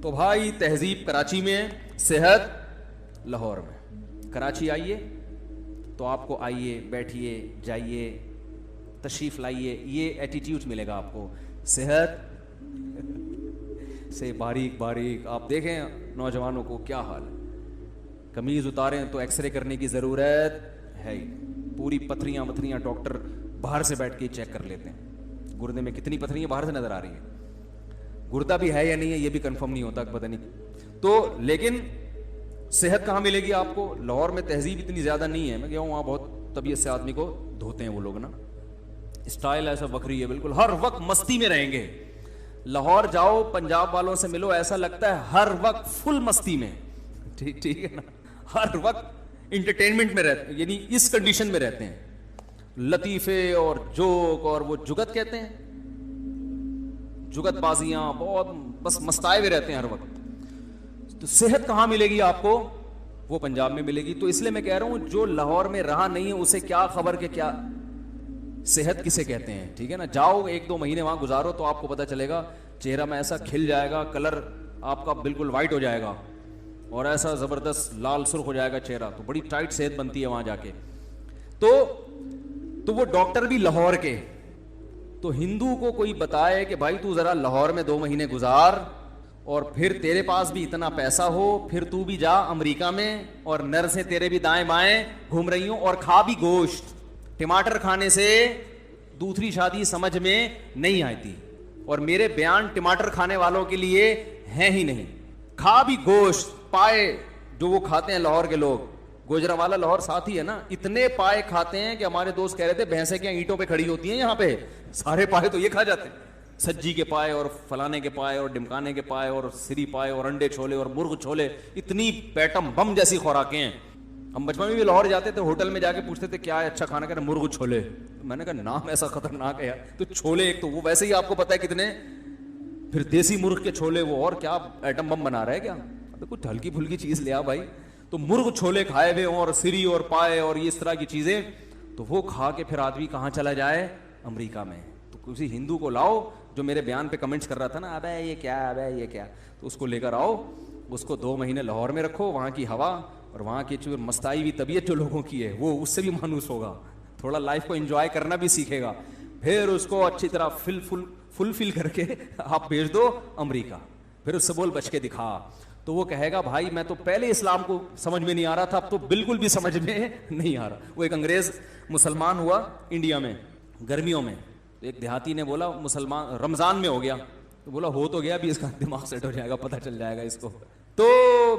تو بھائی تہذیب کراچی میں, صحت لاہور میں. کراچی آئیے تو آپ کو آئیے, بیٹھیے, جائیے, تشریف لائیے, یہ ایٹیٹیوڈ ملے گا آپ کو. صحت سے باریک باریک آپ دیکھیں نوجوانوں کو کیا حال ہے, قمیض اتاریں تو ایکس رے کرنے کی ضرورت ہے ہی, پوری پتھریاں وتھریاں ڈاکٹر باہر سے بیٹھ کے چیک کر لیتے ہیں, گردے میں کتنی پتھریاں باہر سے نظر آ رہی ہیں, گردہ بھی ہے یا نہیں ہے یہ بھی کنفرم نہیں ہوتا, پتہ نہیں. تو لیکن صحت کہاں ملے گی آپ کو؟ لاہور میں تہذیب اتنی زیادہ نہیں ہے, میں گیا ہوں وہاں بہت طبیعت سے آدمی کو دھوتے ہیں وہ لوگ نا, اسٹائل ایسا بکری ہے بالکل, ہر وقت مستی میں رہیں گے. لاہور جاؤ, پنجاب والوں سے ملو, ایسا لگتا ہے ہر وقت فل مستی میں, ٹھیک ہے نا, ہر وقت انٹرٹینمنٹ میں رہتے ہیں, یعنی اس کنڈیشن میں رہتے ہیں, لطیفے اور جوک, اور وہ جگت کہتے ہیں, جگت بازیاں, بہت بس مستائے ہوئے رہتے ہیں ہر وقت. تو صحت کہاں ملے گی آپ کو؟ وہ پنجاب میں ملے گی. تو اس لیے میں کہہ رہا ہوں جو لاہور میں رہا نہیں ہے اسے کیا خبر کہ کیا صحت کسے کہتے ہیں, ٹھیک ہے نا. جاؤ 1-2 مہینے وہاں گزارو تو آپ کو پتہ چلے گا, چہرہ میں ایسا کھل جائے گا, کلر آپ کا بالکل وائٹ ہو جائے گا, اور ایسا زبردست لال سرخ ہو جائے گا چہرہ, تو بڑی ٹائٹ صحت بنتی ہے وہاں جا کے. تو وہ ڈاکٹر بھی لاہور کے. تو ہندو کو کوئی بتائے کہ بھائی تو ذرا لاہور میں 2 مہینے گزار, اور پھر تیرے پاس بھی اتنا پیسہ ہو, پھر تو بھی جا امریکہ میں, اور نرسیں تیرے بھی دائیں بائیں گھوم رہی ہوں, اور کھا بھی گوشت. ٹماٹر کھانے سے دوسری شادی سمجھ میں نہیں آتی, اور میرے بیان ٹماٹر کھانے والوں کے لیے ہیں ہی نہیں. کھا بھی گوشت, پائے جو وہ کھاتے ہیں لاہور کے لوگ, گوجرانوالا لاہور ساتھ ہی ہے نا, اتنے پائے کھاتے ہیں کہ ہمارے دوست کہہ رہے تھے بھینسیں کیا اینٹوں پہ کھڑی ہوتی ہیں یہاں پہ, سارے پائے تو یہ کھا جاتے ہیں, سجی کے پائے اور فلانے کے پائے اور ڈمکانے کے پائے اور سری پائے اور انڈے چھولے اور مرغ چھولے, اتنی پیٹم بم جیسی خوراکیں ہیں. ہم بچپن میں بھی لاہور جاتے تھے, ہوٹل میں جا کے پوچھتے تھے کیا ہے اچھا کھانا, کہنا مرغ چھولے. میں نے کہا نام ایسا خطرناک ہے, تو چھولے ایک تو وہ ویسے ہی آپ کو پتا ہے کتنے, پھر دیسی مرغ کے چھولے, وہ اور کیا ایٹم بم بنا رہا ہے کیا, کچھ ہلکی پھلکی چیز لیا بھائی. تو مرغ چھولے کھائے ہوئے ہوں, اور سری اور پائے اور یہ اس طرح کی چیزیں, تو وہ کھا کے پھر آدمی کہاں چلا جائے, امریکہ میں. تو کسی ہندو کو لاؤ جو میرے بیان پہ کمنٹس کر رہا تھا نا, ابے یہ کیا, ابے یہ کیا, تو اس کو لے کر آؤ, اس کو 2 مہینے لاہور میں رکھو, وہاں کی ہوا اور وہاں کی جو مستائی ہوئی طبیعت جو لوگوں کی ہے وہ اس سے بھی مانوس ہوگا, تھوڑا لائف کو انجوائے کرنا بھی سیکھے گا. پھر اس کو اچھی طرح فل کر کے آپ بھیج دو امریکہ, پھر اس سے بول بچ کے دکھا. تو وہ کہے گا بھائی میں تو پہلے اسلام کو سمجھ میں نہیں آ رہا تھا, اب تو بالکل بھی سمجھ میں نہیں آ رہا. وہ ایک انگریز مسلمان ہوا انڈیا میں گرمیوں میں, تو ایک دیہاتی نے بولا مسلمان رمضان میں ہو گیا, تو بولا ہو تو گیا, ابھی اس کا دماغ سیٹ ہو جائے گا, پتہ چل جائے گا اس کو. تو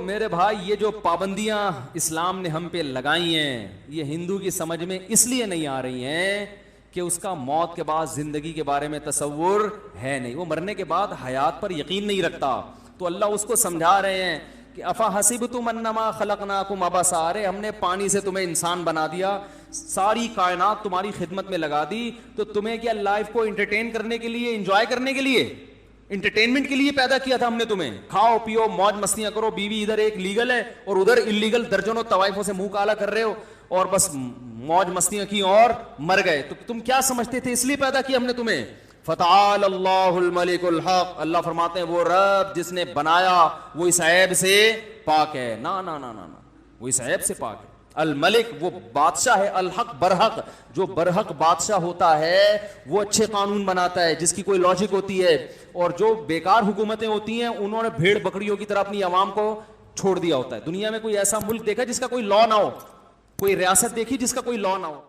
میرے بھائی یہ جو پابندیاں اسلام نے ہم پہ لگائی ہیں, یہ ہندو کی سمجھ میں اس لیے نہیں آ رہی ہیں کہ اس کا موت کے بعد زندگی کے بارے میں تصور ہے نہیں, وہ مرنے کے بعد حیات پر یقین نہیں رکھتا. تو اللہ اس کو سمجھا رہے ہیں کہ افا حسبتم انما خلقناکم عبثا, ارے ہم نے پانی سے تمہیں انسان بنا دیا, ساری کائنات تمہاری خدمت میں لگا دی, تو تمہیں کیا لائف کو انٹرٹین کرنے کے لیے, انجوائے کرنے کے لیے, انٹرٹینمنٹ کے لیے پیدا کیا تھا ہم نے تمہیں. کھاؤ پیو موج مستیاں کرو, بیوی ادھر ایک لیگل ہے اور ادھر انلیگل, درجنوں طوائفوں سے منہ کالا کر رہے ہو, اور بس موج مستیاں کی اور مر گئے. تو تم کیا سمجھتے تھے, اس لیے پیدا کیا ہم نے تمہیں. فتعال اللہ الملک الحق، اللہ فرماتے ہیں وہ رب جس نے بنایا وہ اس عیب سے پاک ہے، نا نا نا نا نا، وہ اس عیب سے پاک ہے۔ الملک وہ بادشاہ ہے، الحق برحق، جو برحق بادشاہ ہوتا ہے وہ اچھے قانون بناتا ہے جس کی کوئی لاجک ہوتی ہے، اور جو بیکار حکومتیں ہوتی ہیں انہوں نے بھیڑ بکریوں کی طرح اپنی عوام کو چھوڑ دیا ہوتا ہے۔ دنیا میں کوئی ایسا ملک دیکھا جس کا کوئی لا نہ ہو، کوئی ریاست دیکھی جس کا کوئی لا نہ ہو؟